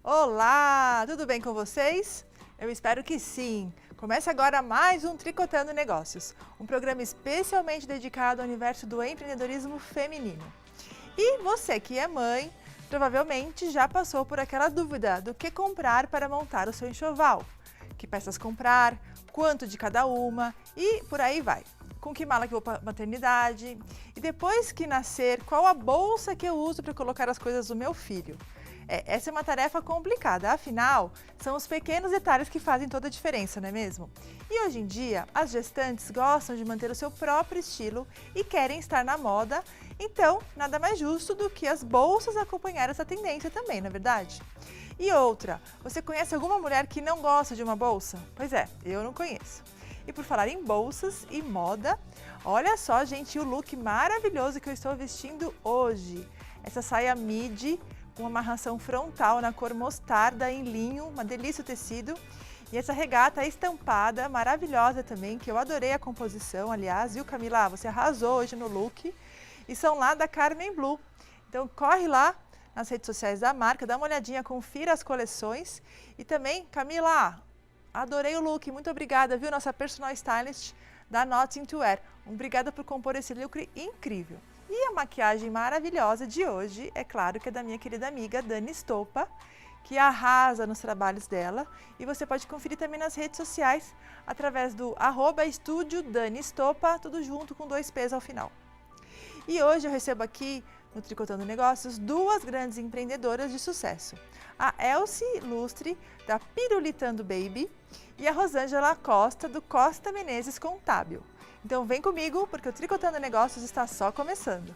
Olá, tudo bem com vocês? Eu espero que sim. Começa agora mais um Tricotando Negócios, um programa especialmente dedicado ao universo do empreendedorismo feminino. E você que é mãe, provavelmente já passou por aquela dúvida do que comprar para montar o seu enxoval. Que peças comprar, quanto de cada uma e por aí vai. Com que mala que eu vou para a maternidade e depois que nascer, qual a bolsa que eu uso para colocar as coisas do meu filho. Essa é uma tarefa complicada, afinal, são os pequenos detalhes que fazem toda a diferença, não é mesmo? E hoje em dia, as gestantes gostam de manter o seu próprio estilo e querem estar na moda, então nada mais justo do que as bolsas acompanhar essa tendência também, não é verdade? E outra, você conhece alguma mulher que não gosta de uma bolsa? Pois é, eu não conheço. E por falar em bolsas e moda, olha só, gente, o look maravilhoso que eu estou vestindo hoje. Essa saia midi com uma amarração frontal na cor mostarda em linho, uma delícia o tecido. E essa regata estampada, maravilhosa também, que eu adorei a composição, aliás, viu, Camila? Você arrasou hoje no look. E são lá da Carmen Blue. Então corre lá nas redes sociais da marca, dá uma olhadinha, confira as coleções. E também, Camila, adorei o look, muito obrigada, viu, nossa personal stylist da Nothing to Wear. Obrigada por compor esse look incrível. E a maquiagem maravilhosa de hoje, é claro que é da minha querida amiga Dani Stoppa, que arrasa nos trabalhos dela. E você pode conferir também nas redes sociais, através do @estúdio Dani Stoppa, tudo junto com 2 P's ao final. E hoje eu recebo aqui, no Tricotando Negócios, 2 grandes empreendedoras de sucesso. A Elsie Lustre, da Pirulitando Baby, e a Rosângela Costa, do Costa Menezes Contábil. Então vem comigo, porque o Tricotando Negócios está só começando.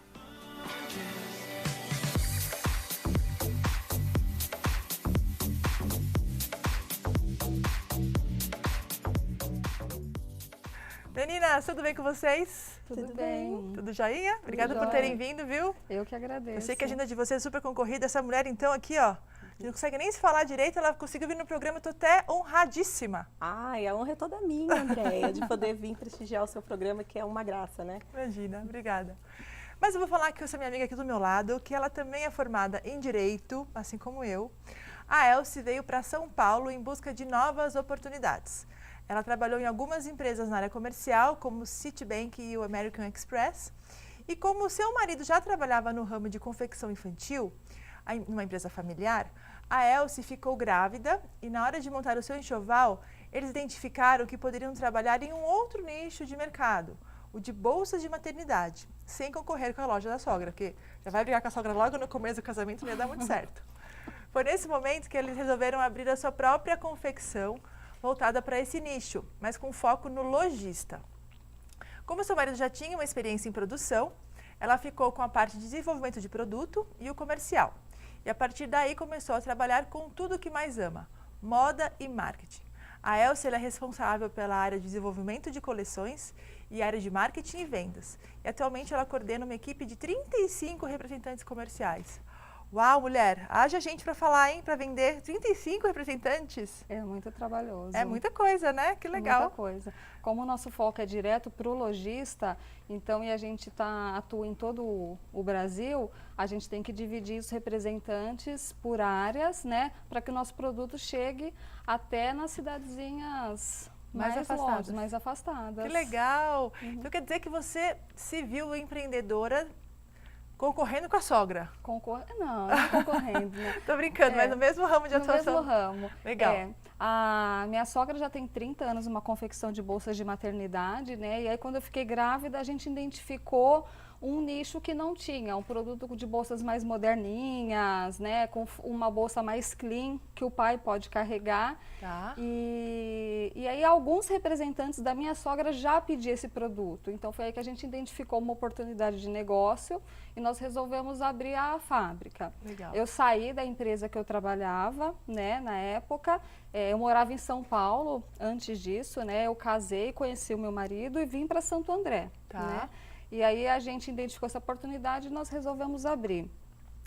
Meninas, tudo bem com vocês? Tudo bem. Tudo joinha? Obrigada por terem vindo, viu? Eu que agradeço. Eu sei que a agenda de vocês é super concorrida. Essa mulher, então, aqui, ó, não consegue nem se falar direito, ela conseguiu vir no programa, eu tô até honradíssima. Ai, a honra é toda minha, Andréia, de poder vir prestigiar o seu programa, que é uma graça, né? Imagina, obrigada. Mas eu vou falar com essa minha amiga aqui do meu lado, que ela também é formada em Direito, assim como eu. A Elsie veio para São Paulo em busca de novas oportunidades. Ela trabalhou em algumas empresas na área comercial, como o Citibank e o American Express. E como o seu marido já trabalhava no ramo de confecção infantil, numa empresa familiar, a Elsie ficou grávida e na hora de montar o seu enxoval, eles identificaram que poderiam trabalhar em um outro nicho de mercado, o de bolsas de maternidade, sem concorrer com a loja da sogra, porque já vai brigar com a sogra logo no começo do casamento, não ia dar muito certo. Foi nesse momento que eles resolveram abrir a sua própria confecção, voltada para esse nicho, mas com foco no lojista. Como seu marido já tinha uma experiência em produção, ela ficou com a parte de desenvolvimento de produto e o comercial. E a partir daí começou a trabalhar com tudo o que mais ama, moda e marketing. A Elsie é responsável pela área de desenvolvimento de coleções e área de marketing e vendas. E atualmente ela coordena uma equipe de 35 representantes comerciais. Uau, mulher, haja gente para falar, hein? Para vender 35 representantes. É muito trabalhoso. É muita coisa, né? Que legal. Muita coisa. Como o nosso foco é direto para o lojista, então, e a gente atua em todo o Brasil, a gente tem que dividir os representantes por áreas, né? Para que o nosso produto chegue até nas cidadezinhas mais afastadas. Que legal. Então quer dizer que você se viu empreendedora concorrendo com a sogra? Não concorrendo, né? Tô brincando, mas no mesmo ramo de atuação. No mesmo ramo. Legal. A minha sogra já tem 30 anos numa confecção de bolsas de maternidade, né? E aí quando eu fiquei grávida, a gente identificou um nicho que não tinha, um produto de bolsas mais moderninhas, né? Com uma bolsa mais clean, que o pai pode carregar. Tá. E aí alguns representantes da minha sogra já pediam esse produto. Então foi aí que a gente identificou uma oportunidade de negócio e nós resolvemos abrir a fábrica. Legal. Eu saí da empresa que eu trabalhava, né, na época. Eu morava em São Paulo antes disso, né? Eu casei, conheci o meu marido e vim para Santo André. Tá. Né? E aí a gente identificou essa oportunidade e nós resolvemos abrir.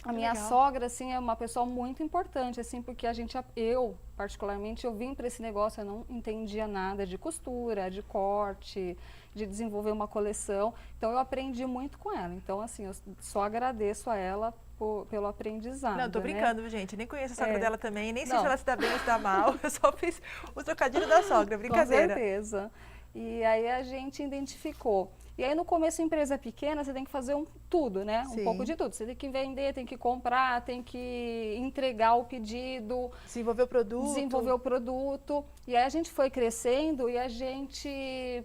A minha legal. sogra, assim, é uma pessoa muito importante, assim, porque eu, particularmente, eu vim para esse negócio, eu não entendia nada de costura, de corte, de desenvolver uma coleção. Então, eu aprendi muito com ela. Então, assim, eu só agradeço a ela pelo aprendizado. Não, tô né? brincando, gente. Nem conheço a sogra É. dela também, nem sei Não. se ela se dá bem ou se dá mal. Eu só fiz o trocadilho da sogra, brincadeira. Com certeza. E aí a gente identificou. E aí no começo, empresa pequena, você tem que fazer tudo, né? Sim. Um pouco de tudo. Você tem que vender, tem que comprar, tem que entregar o pedido, Desenvolver o produto. desenvolver o produto. E aí a gente foi crescendo e a gente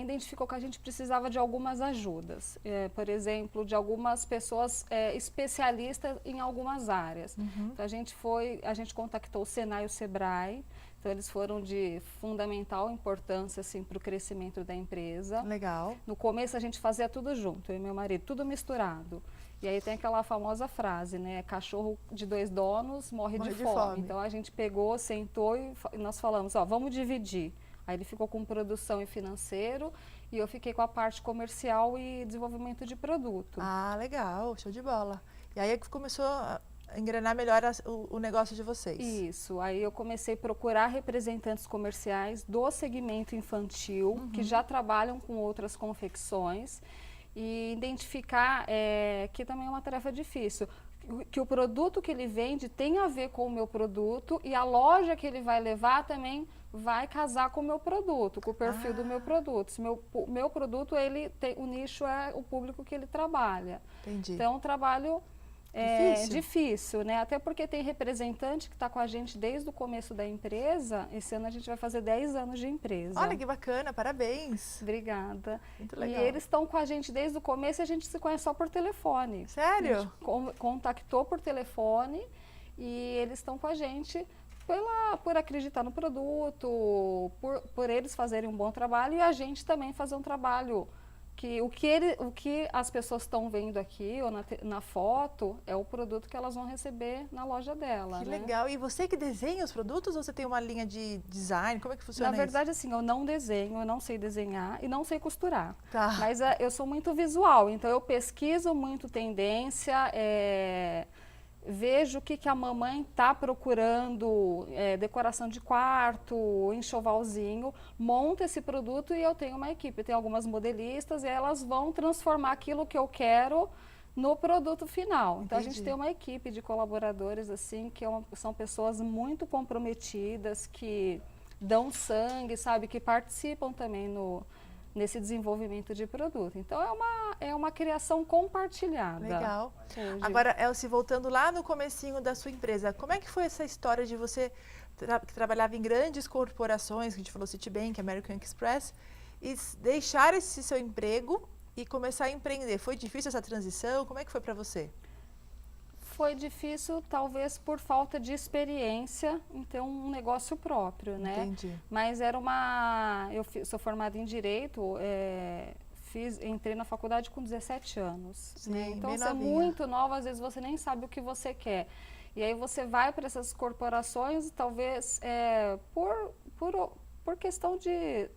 identificou que a gente precisava de algumas ajudas. Por exemplo, de algumas pessoas especialistas em algumas áreas. Então a gente contactou o Senai e o Sebrae. Então eles foram de fundamental importância assim, para o crescimento da empresa. Legal. No começo a gente fazia tudo junto, eu e meu marido, tudo misturado. E aí tem aquela famosa frase, né? Cachorro de 2 donos morre de fome. Então a gente pegou, sentou e nós falamos, ó, vamos dividir. Aí ele ficou com produção e financeiro e eu fiquei com a parte comercial e desenvolvimento de produto. Ah, legal, show de bola. E aí começou a engrenar melhor o negócio de vocês. Isso, aí eu comecei a procurar representantes comerciais do segmento infantil, que já trabalham com outras confecções, e identificar, que também é uma tarefa difícil, que o produto que ele vende tem a ver com o meu produto e a loja que ele vai levar também vai casar com o meu produto, com o perfil do meu produto. Se meu produto, o nicho é o público que ele trabalha. Entendi. Então, é um trabalho difícil, né? Até porque tem representante que está com a gente desde o começo da empresa. Esse ano a gente vai fazer 10 anos de empresa. Olha que bacana, parabéns. Obrigada. Muito legal. E eles estão com a gente desde o começo e a gente se conhece só por telefone. Sério? A gente contactou por telefone e eles estão com a gente por acreditar no produto, por eles fazerem um bom trabalho e a gente também fazer um trabalho que o que as pessoas estão vendo aqui ou na foto é o produto que elas vão receber na loja dela. Que né? legal. E você que desenha os produtos ou você tem uma linha de design? Como é que funciona Na verdade, assim, eu não desenho, eu não sei desenhar e não sei costurar. Tá. Mas eu sou muito visual, então eu pesquiso muito tendência, vejo o que a mamãe está procurando, decoração de quarto, enxovalzinho, monto esse produto e eu tenho uma equipe. Eu tenho algumas modelistas e elas vão transformar aquilo que eu quero no produto final. Então, a gente tem uma equipe de colaboradores, assim, que são pessoas muito comprometidas, que dão sangue, sabe, que participam também nesse desenvolvimento de produto. Então, é uma criação compartilhada. Legal. Hoje. Agora, Elci, voltando lá no comecinho da sua empresa, como é que foi essa história de você que trabalhava em grandes corporações, que a gente falou Citibank, American Express, e deixar esse seu emprego e começar a empreender? Foi difícil essa transição? Como é que foi para você? Foi difícil, talvez por falta de experiência em ter um negócio próprio, né? Entendi. Mas eu sou formada em Direito, entrei na faculdade com 17 anos. Sim, né? Então, bem você é novinha. muito nova, às vezes você nem sabe o que você quer. E aí você vai para essas corporações, talvez por questão de...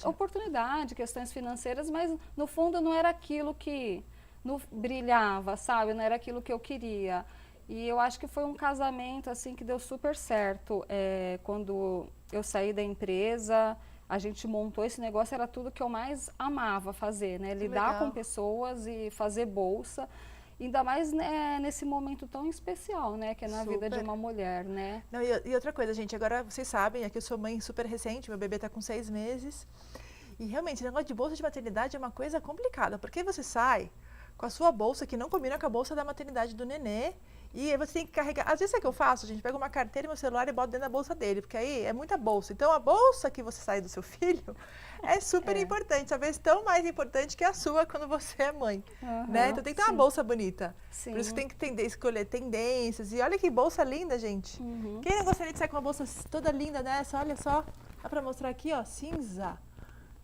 oportunidade, questões financeiras, mas no fundo não era aquilo que brilhava, sabe? Não era aquilo que eu queria. E eu acho que foi um casamento assim que deu super certo. Quando eu saí da empresa, a gente montou esse negócio, era tudo que eu mais amava fazer, né? Lidar legal. com pessoas e fazer bolsa. Ainda mais nesse momento tão especial, né? Que é na vida de uma mulher, né? Não, e outra coisa, gente, agora vocês sabem, aqui eu sou mãe super recente, meu bebê está com 6 meses. E realmente, esse negócio de bolsa de maternidade é uma coisa complicada, porque você sai com a sua bolsa, que não combina com a bolsa da maternidade do nenê, e aí você tem que carregar. Às vezes, o que eu faço? A gente pega uma carteira e meu celular e boto dentro da bolsa dele, porque aí é muita bolsa. Então, a bolsa que você sai do seu filho é super importante, talvez tão mais importante que a sua quando você é mãe. Né? Então, tem que ter uma bolsa bonita. Sim. Por isso que tem que escolher tendências. E olha que bolsa linda, gente. Quem não gostaria de sair com uma bolsa toda linda dessa? Olha só, dá pra mostrar aqui, ó, cinza.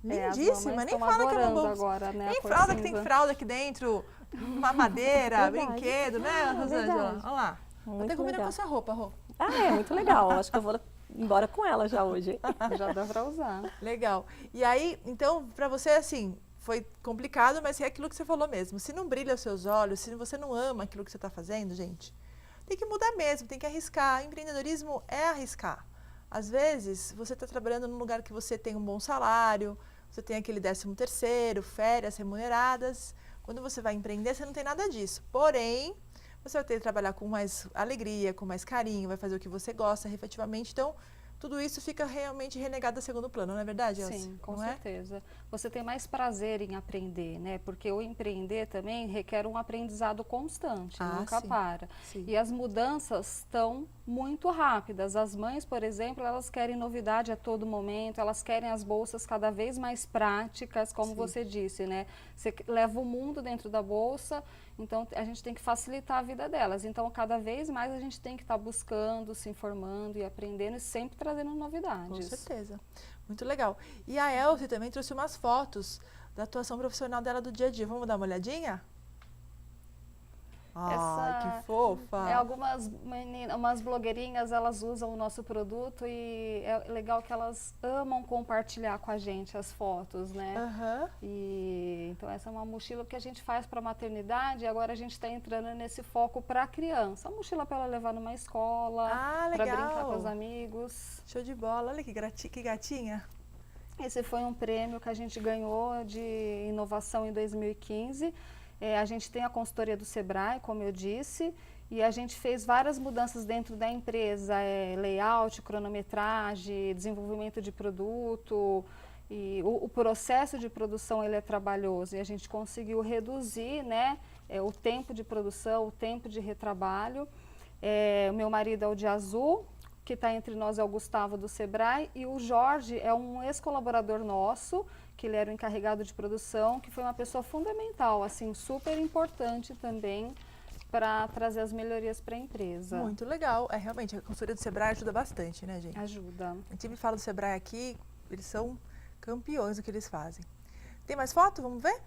Lindíssima, nem fala que é uma bolsa. Agora, né, nem fralda, que tem fralda aqui dentro, mamadeira, brinquedo, né, Rosângela? Olha lá. Até combina com essa roupa, Rô. É muito legal. Acho que eu vou embora com ela já hoje. Já dá pra usar. Legal. E aí, então, pra você, assim, foi complicado, mas é aquilo que você falou mesmo. Se não brilha os seus olhos, se você não ama aquilo que você está fazendo, gente, tem que mudar mesmo, tem que arriscar. Empreendedorismo é arriscar. Às vezes, você está trabalhando num lugar que você tem um bom salário, você tem aquele 13º, férias remuneradas. Quando você vai empreender, você não tem nada disso. Porém, você vai ter que trabalhar com mais alegria, com mais carinho, vai fazer o que você gosta, efetivamente. Então, tudo isso fica realmente renegado a segundo plano, não é verdade, Elci? Sim, com não certeza. Você tem mais prazer em aprender, né? Porque o empreender também requer um aprendizado constante, nunca sim. para. Sim. E as mudanças estão muito rápidas. As mães, por exemplo, elas querem novidade a todo momento, elas querem as bolsas cada vez mais práticas, como Sim. você disse, né? Você leva o mundo dentro da bolsa, então a gente tem que facilitar a vida delas. Então, cada vez mais a gente tem que estar buscando, se informando e aprendendo e sempre trazendo novidades. Com certeza. Muito legal. E a Elci também trouxe umas fotos da atuação profissional dela do dia a dia. Vamos dar uma olhadinha? Ai, que fofa! Algumas meninas, umas blogueirinhas, elas usam o nosso produto e é legal que elas amam compartilhar com a gente as fotos, né? E então essa é uma mochila que a gente faz para maternidade e agora a gente está entrando nesse foco para a criança. Uma mochila para ela levar numa escola, para brincar com os amigos. Show de bola! Olha que gatinha! Esse foi um prêmio que a gente ganhou de inovação em 2015. A gente tem a consultoria do Sebrae, como eu disse, e a gente fez várias mudanças dentro da empresa, layout, cronometragem, desenvolvimento de produto, e o processo de produção ele é trabalhoso e a gente conseguiu reduzir, né, o tempo de produção, o tempo de retrabalho. O meu marido é o de azul, que está entre nós é o Gustavo do Sebrae, e o Jorge é um ex-colaborador nosso, que ele era o encarregado de produção, que foi uma pessoa fundamental, assim, super importante também para trazer as melhorias para a empresa. Muito legal. Realmente, a consultoria do Sebrae ajuda bastante, né, gente? Ajuda. A gente me fala do Sebrae aqui, eles são campeões do que eles fazem. Tem mais foto? Vamos ver?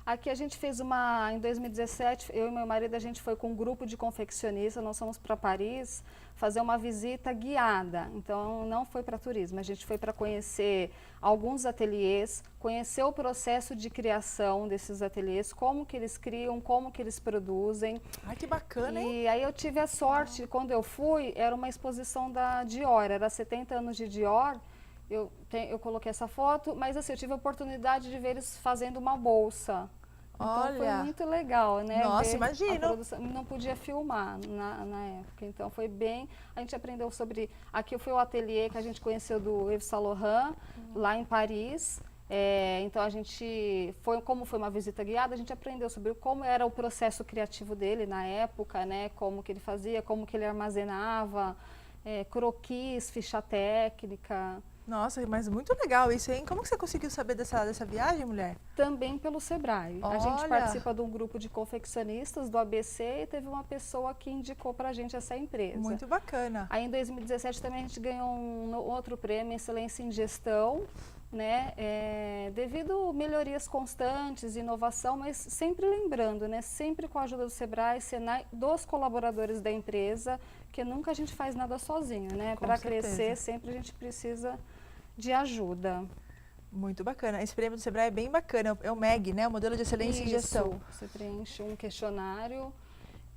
Aqui a gente fez em 2017, eu e meu marido, a gente foi com um grupo de confeccionistas, nós fomos para Paris fazer uma visita guiada, então não foi para turismo, a gente foi para conhecer alguns ateliês, conhecer o processo de criação desses ateliês, como que eles criam, como que eles produzem. Ai, que bacana, hein? E aí eu tive a sorte, quando eu fui, era uma exposição da Dior, era 70 anos de Dior, eu coloquei essa foto, mas assim, eu tive a oportunidade de ver eles fazendo uma bolsa. Então foi muito legal, né? Nossa, imagino. Não podia filmar na época, então foi bem... A gente aprendeu sobre... Aqui foi o ateliê que a gente conheceu do Yves Saint Laurent, lá em Paris. Então a gente, como foi uma visita guiada, a gente aprendeu sobre como era o processo criativo dele na época, né? Como que ele fazia, como que ele armazenava, croquis, ficha técnica... Nossa, mas muito legal isso, hein? Como que você conseguiu saber dessa viagem, mulher? Também pelo Sebrae. Olha. A gente participa de um grupo de confeccionistas do ABC e teve uma pessoa que indicou pra gente essa empresa. Muito bacana. Aí em 2017 também a gente ganhou um outro prêmio, Excelência em Gestão, né? Devido a melhorias constantes, inovação, mas sempre lembrando, né? Sempre com a ajuda do Sebrae, Senai, dos colaboradores da empresa, que nunca a gente faz nada sozinho, né? Para crescer, sempre a gente precisa de ajuda. Muito bacana. Esse prêmio do Sebrae é bem bacana. É o MEG, né? O Modelo de Excelência em Gestão. Você preenche um questionário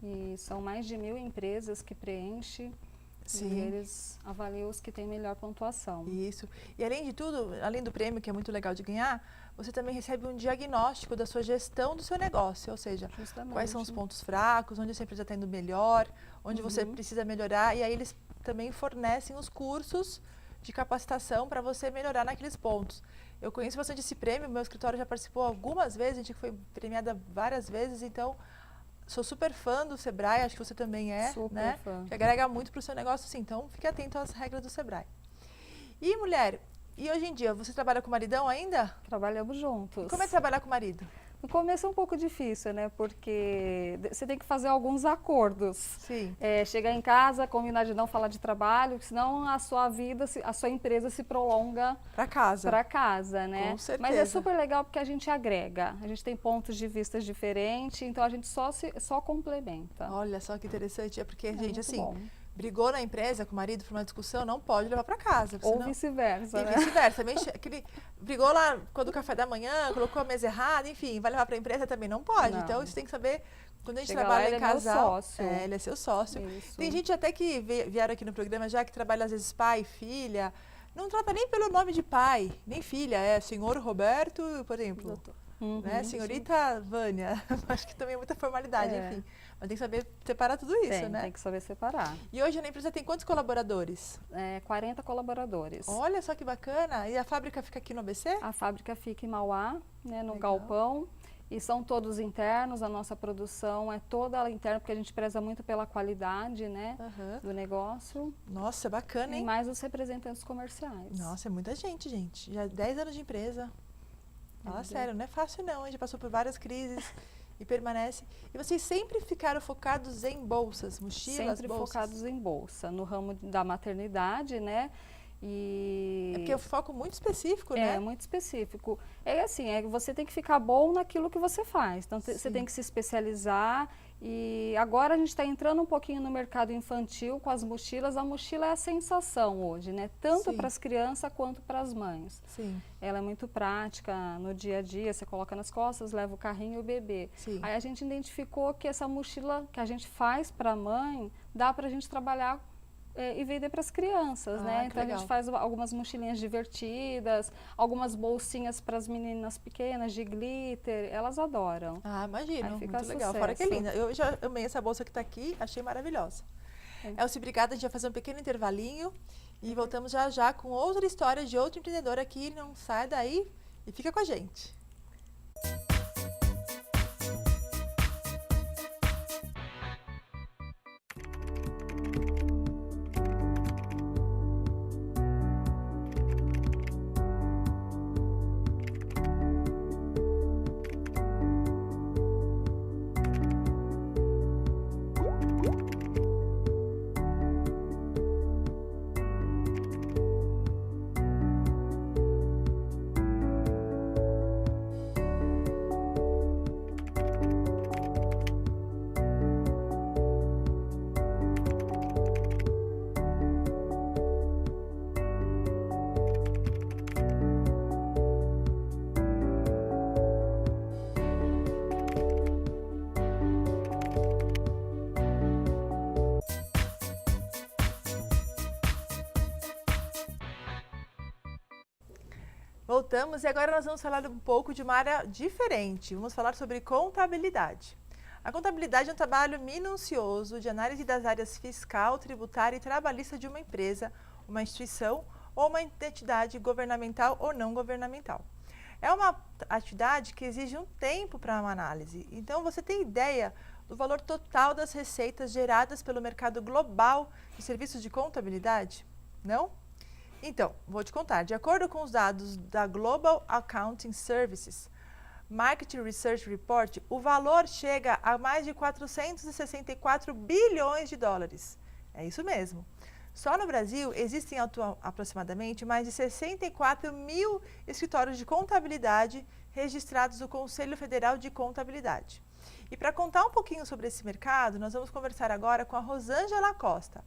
e são mais de 1000 empresas que preenchem. Sim. E eles avaliam os que têm melhor pontuação. Isso. E além de tudo, além do prêmio, que é muito legal de ganhar, você também recebe um diagnóstico da sua gestão do seu negócio. Ou seja, quais são os pontos fracos, onde você precisa estar indo melhor, onde você precisa melhorar. E aí eles também fornecem os cursos de capacitação para você melhorar naqueles pontos. Eu conheço bastante esse prêmio, meu escritório já participou algumas vezes, a gente foi premiada várias vezes, então sou super fã do Sebrae, acho que você também é, super né? Fã. Que agrega muito para o seu negócio, sim, então fique atento às regras do Sebrae. E mulher, e hoje em dia, você trabalha com o maridão ainda? Trabalhamos juntos. E como é trabalhar com o marido? No começo é um pouco difícil, né? Porque você tem que fazer alguns acordos. Sim. Chegar em casa, combinar de não falar de trabalho, senão a sua vida, a sua empresa se prolonga para casa. Para casa, né? Com certeza. Mas é super legal porque a gente agrega. A gente tem pontos de vista diferentes, então a gente só complementa. Olha só que interessante. É porque, gente, assim, brigou na empresa com o marido por uma discussão, não pode levar para casa. Ou senão... vice-versa, E né? vice-versa. Aquele brigou lá quando o café da manhã, colocou a mesa errada, enfim, vai levar para a empresa também não pode. Não. Então, isso tem que saber, quando a gente Chega trabalha lá, em ele é meu casal, sócio. ele é seu sócio. Isso. Tem gente até que vieram aqui no programa já que trabalha às vezes pai e filha, não trata nem pelo nome de pai, nem filha, é senhor Roberto, por exemplo. Doutor. Né? Senhorita Vânia, acho que também é muita formalidade, enfim. Mas tem que saber separar tudo isso, né? Tem que saber separar. E hoje na empresa tem quantos colaboradores? 40 colaboradores. Olha só que bacana. E a fábrica fica aqui no ABC? A fábrica fica em Mauá, né, no Legal. galpão. E são todos internos, a nossa produção é toda ela interna, porque a gente preza muito pela qualidade, né, do negócio. Nossa, bacana, E hein? mais os representantes comerciais. Nossa, é muita gente, gente. Já 10 anos de empresa. Fala sério, não é fácil não. A gente passou por várias crises e permanece. E vocês sempre ficaram focados em bolsas, mochilas, Sempre bolsas? focados em bolsa, no ramo da maternidade, né? E É porque é um foco muito específico, né? É, muito específico. É assim, você tem que ficar bom naquilo que você faz. Então, você Sim. tem que se especializar. E agora a gente está entrando um pouquinho no mercado infantil com as mochilas. A mochila é a sensação hoje, né? Tanto Sim. para as crianças quanto para as mães. Sim, Ela é muito prática no dia a dia. Você coloca nas costas, leva o carrinho e o bebê. sim. Aí a gente identificou que essa mochila que a gente faz para a mãe, dá para a gente trabalhar e vender para as crianças, Ah, né? que Então a legal. gente faz algumas mochilinhas divertidas, algumas bolsinhas para as meninas pequenas de glitter, elas adoram. Ah, imagino, Aí fica muito legal. Fora que é sucesso. linda. Eu já amei essa bolsa que está aqui, achei maravilhosa. Elci, obrigada. A gente vai fazer um pequeno intervalinho e voltamos já já com outra história de outro empreendedor aqui. Não sai daí e fica com a gente. Voltamos e agora nós vamos falar um pouco de uma área diferente. Vamos falar sobre contabilidade. A contabilidade é um trabalho minucioso de análise das áreas fiscal, tributária e trabalhista de uma empresa, uma instituição ou uma entidade governamental ou não governamental. É uma atividade que exige um tempo para uma análise. Então, você tem ideia do valor total das receitas geradas pelo mercado global de serviços de contabilidade? Não? Então, vou te contar. De acordo com os dados da Global Accounting Services Market Research Report, o valor chega a mais de 464 bilhões de dólares. É isso mesmo. Só no Brasil existem aproximadamente mais de 64 mil escritórios de contabilidade registrados no Conselho Federal de Contabilidade. E para contar um pouquinho sobre esse mercado, nós vamos conversar agora com a Rosângela Costa.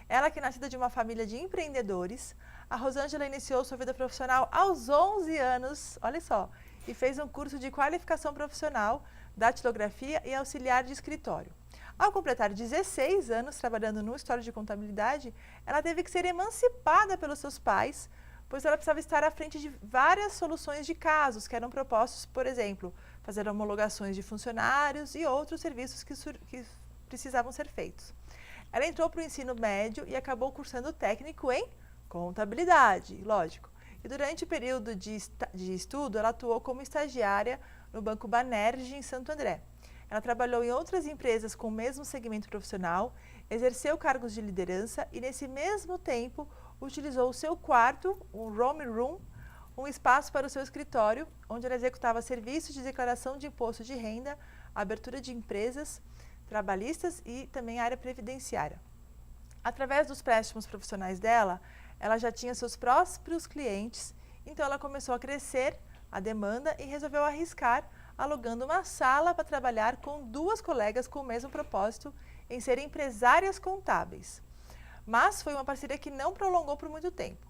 Ela que é nascida de uma família de empreendedores. A Rosângela iniciou sua vida profissional aos 11 anos, olha só, e fez um curso de qualificação profissional, datilografia e auxiliar de escritório. Ao completar 16 anos trabalhando no escritório de contabilidade, ela teve que ser emancipada pelos seus pais, pois ela precisava estar à frente de várias soluções de casos que eram propostos, por exemplo, fazer homologações de funcionários e outros serviços que precisavam ser feitos. Ela entrou para o ensino médio e acabou cursando técnico em contabilidade, lógico. E durante o período de estudo, ela atuou como estagiária no Banco Banerjee, em Santo André. Ela trabalhou em outras empresas com o mesmo segmento profissional, exerceu cargos de liderança e, nesse mesmo tempo, utilizou o seu quarto, um home room, um espaço para o seu escritório, onde ela executava serviços de declaração de imposto de renda, abertura de empresas trabalhistas e também área previdenciária. Através dos préstimos profissionais dela, ela já tinha seus próprios clientes, então ela começou a crescer a demanda e resolveu arriscar, alugando uma sala para trabalhar com duas colegas com o mesmo propósito, em serem empresárias contábeis. Mas foi uma parceria que não prolongou por muito tempo.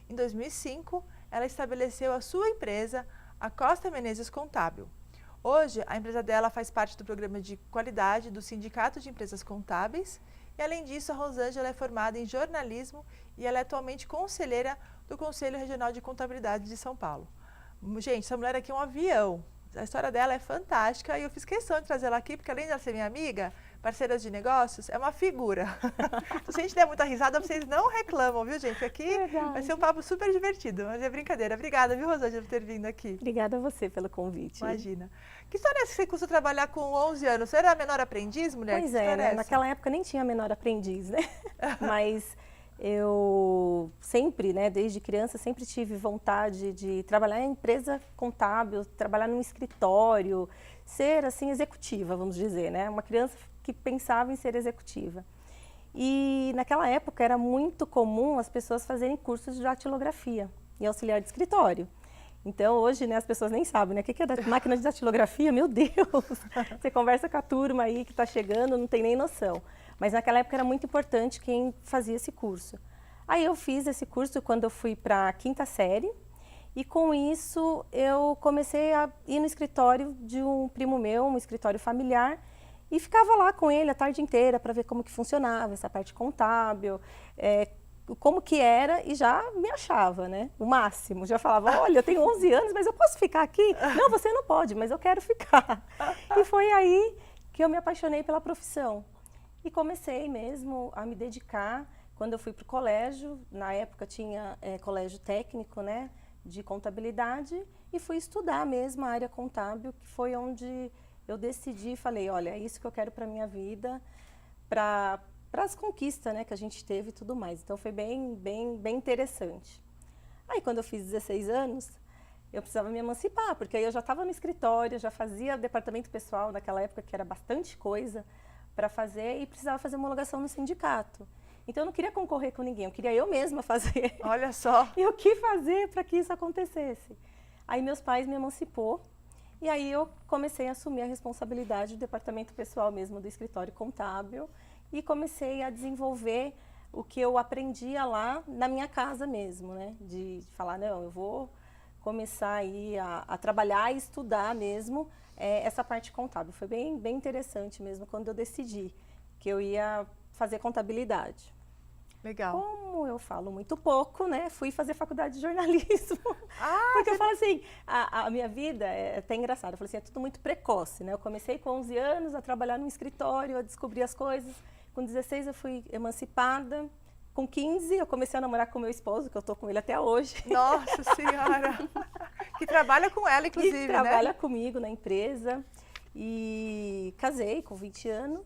Em 2005, ela estabeleceu a sua empresa, a Costa Menezes Contábil. Hoje, a empresa dela faz parte do programa de qualidade do Sindicato de Empresas Contábeis e, além disso, a Rosângela é formada em jornalismo e ela é atualmente conselheira do Conselho Regional de Contabilidade de São Paulo. Gente, essa mulher aqui é um avião. A história dela é fantástica e eu fiz questão de trazer ela aqui, porque além de ela ser minha amiga, parceira de negócios, é uma figura. Então, se a gente der muita risada, vocês não reclamam, viu, gente? Aqui vai ser um papo super divertido, mas é brincadeira. Obrigada, viu, Rosângela, por ter vindo aqui. Obrigada a você pelo convite. Imagina. Que história é essa que você começou a trabalhar com 11 anos? Você era a menor aprendiz, mulher? Pois Que história né? essa? Naquela época nem tinha menor aprendiz, né? Mas eu sempre, né, desde criança, sempre tive vontade de trabalhar em empresa contábil, trabalhar num escritório, ser, assim, executiva, vamos dizer, né? Uma criança que pensava em ser executiva. E naquela época era muito comum as pessoas fazerem cursos de datilografia e auxiliar de escritório. Então, hoje, né, as pessoas nem sabem, né? O que é máquina de datilografia? Meu Deus! Você conversa com a turma aí que está chegando, não tem nem noção. Mas naquela época era muito importante quem fazia esse curso. Aí eu fiz esse curso quando eu fui para a 5ª série e com isso eu comecei a ir no escritório de um primo meu, um escritório familiar, e ficava lá com ele a tarde inteira para ver como que funcionava essa parte contábil, como que era, e já me achava, né? O máximo. Já falava, olha, eu tenho 11 anos, mas eu posso ficar aqui? Não, você não pode, mas eu quero ficar. E foi aí que eu me apaixonei pela profissão. E comecei mesmo a me dedicar. Quando eu fui para o colégio, na época tinha colégio técnico, né, de contabilidade, e fui estudar mesmo a área contábil, que foi onde eu decidi e falei, olha, é isso que eu quero para a minha vida, para as conquistas, né, que a gente teve e tudo mais. Então foi bem interessante. Aí quando eu fiz 16 anos, eu precisava me emancipar, porque aí eu já estava no escritório, já fazia departamento pessoal naquela época, que era bastante coisa para fazer, e precisava fazer homologação no sindicato. Então eu não queria concorrer com ninguém, eu queria eu mesma fazer. Olha só! E o que fazer para que isso acontecesse? Aí meus pais me emancipou, e aí eu comecei a assumir a responsabilidade do departamento pessoal mesmo do escritório contábil, e comecei a desenvolver o que eu aprendia lá na minha casa mesmo, né? De falar, não, eu vou começar aí a trabalhar e estudar mesmo essa parte contábil. Foi bem interessante mesmo quando eu decidi que eu ia fazer contabilidade. Legal. Como eu falo muito pouco, né? Fui fazer faculdade de jornalismo. Porque eu falo assim, a minha vida é até engraçada. Eu falei assim, é tudo muito precoce, né? Eu comecei com 11 anos a trabalhar num escritório, a descobrir as coisas. Com 16 eu fui emancipada. Com 15 eu comecei a namorar com meu esposo, que eu tô com ele até hoje. Nossa Senhora! Que trabalha com ela, inclusive, né? Trabalha comigo na empresa. E casei com 20 anos.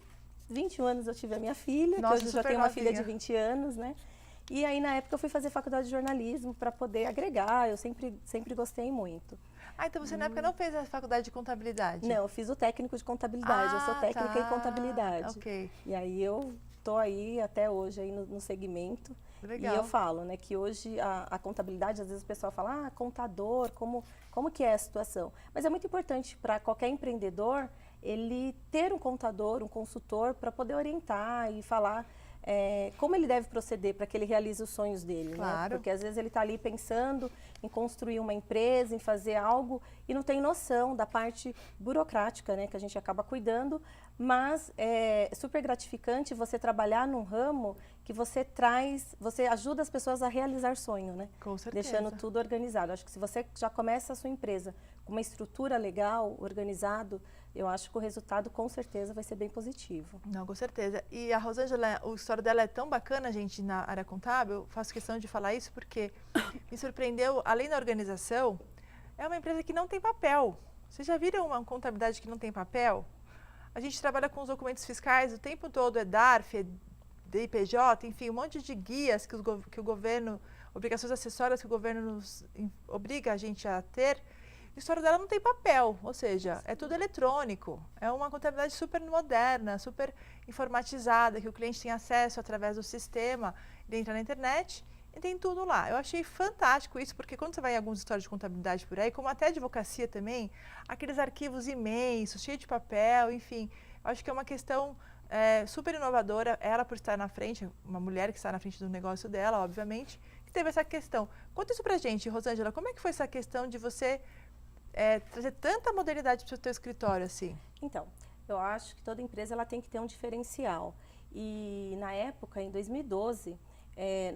21 anos eu tive a minha filha, Nossa, que hoje já tenho uma filha de 20 anos, né? E aí, na época, eu fui fazer faculdade de jornalismo para poder agregar, eu sempre gostei muito. Então você na época não fez a faculdade de contabilidade? Não, eu fiz o técnico de contabilidade, eu sou técnica em contabilidade. Ok. E aí eu tô aí até hoje aí no segmento. Legal. E eu falo, né, que hoje a contabilidade, às vezes o pessoal fala, contador, como que é a situação? Mas é muito importante para qualquer empreendedor ele ter um contador, um consultor, para poder orientar e falar como ele deve proceder para que ele realize os sonhos dele. Claro. Né? Porque às vezes ele está ali pensando em construir uma empresa, em fazer algo, e não tem noção da parte burocrática, né, que a gente acaba cuidando, mas é super gratificante você trabalhar num ramo que você ajuda as pessoas a realizar sonho, né? Com certeza. Deixando tudo organizado. Acho que se você já começa a sua empresa com uma estrutura legal, organizado, eu acho que o resultado com certeza vai ser bem positivo. Não, com certeza. E a Rosângela, a história dela é tão bacana, gente, na área contábil, faço questão de falar isso porque me surpreendeu, além da organização, é uma empresa que não tem papel. Vocês já viram uma contabilidade que não tem papel? A gente trabalha com os documentos fiscais o tempo todo, é DARF, é DIPJ, enfim, um monte de guias que o governo, obrigações acessórias que o governo nos obriga a gente a ter. A história dela não tem papel, ou seja, é tudo eletrônico. É uma contabilidade super moderna, super informatizada, que o cliente tem acesso através do sistema, ele entra na internet e tem tudo lá. Eu achei fantástico isso, porque quando você vai em alguns escritórios de contabilidade por aí, como até advocacia também, aqueles arquivos imensos, cheios de papel, enfim, eu acho que é uma questão super inovadora, ela por estar na frente, uma mulher que está na frente do negócio dela, obviamente, que teve essa questão. Conta isso pra gente, Rosângela, como é que foi essa questão de você trazer tanta modernidade para o seu escritório assim? Então, eu acho que toda empresa ela tem que ter um diferencial. E na época, em 2012,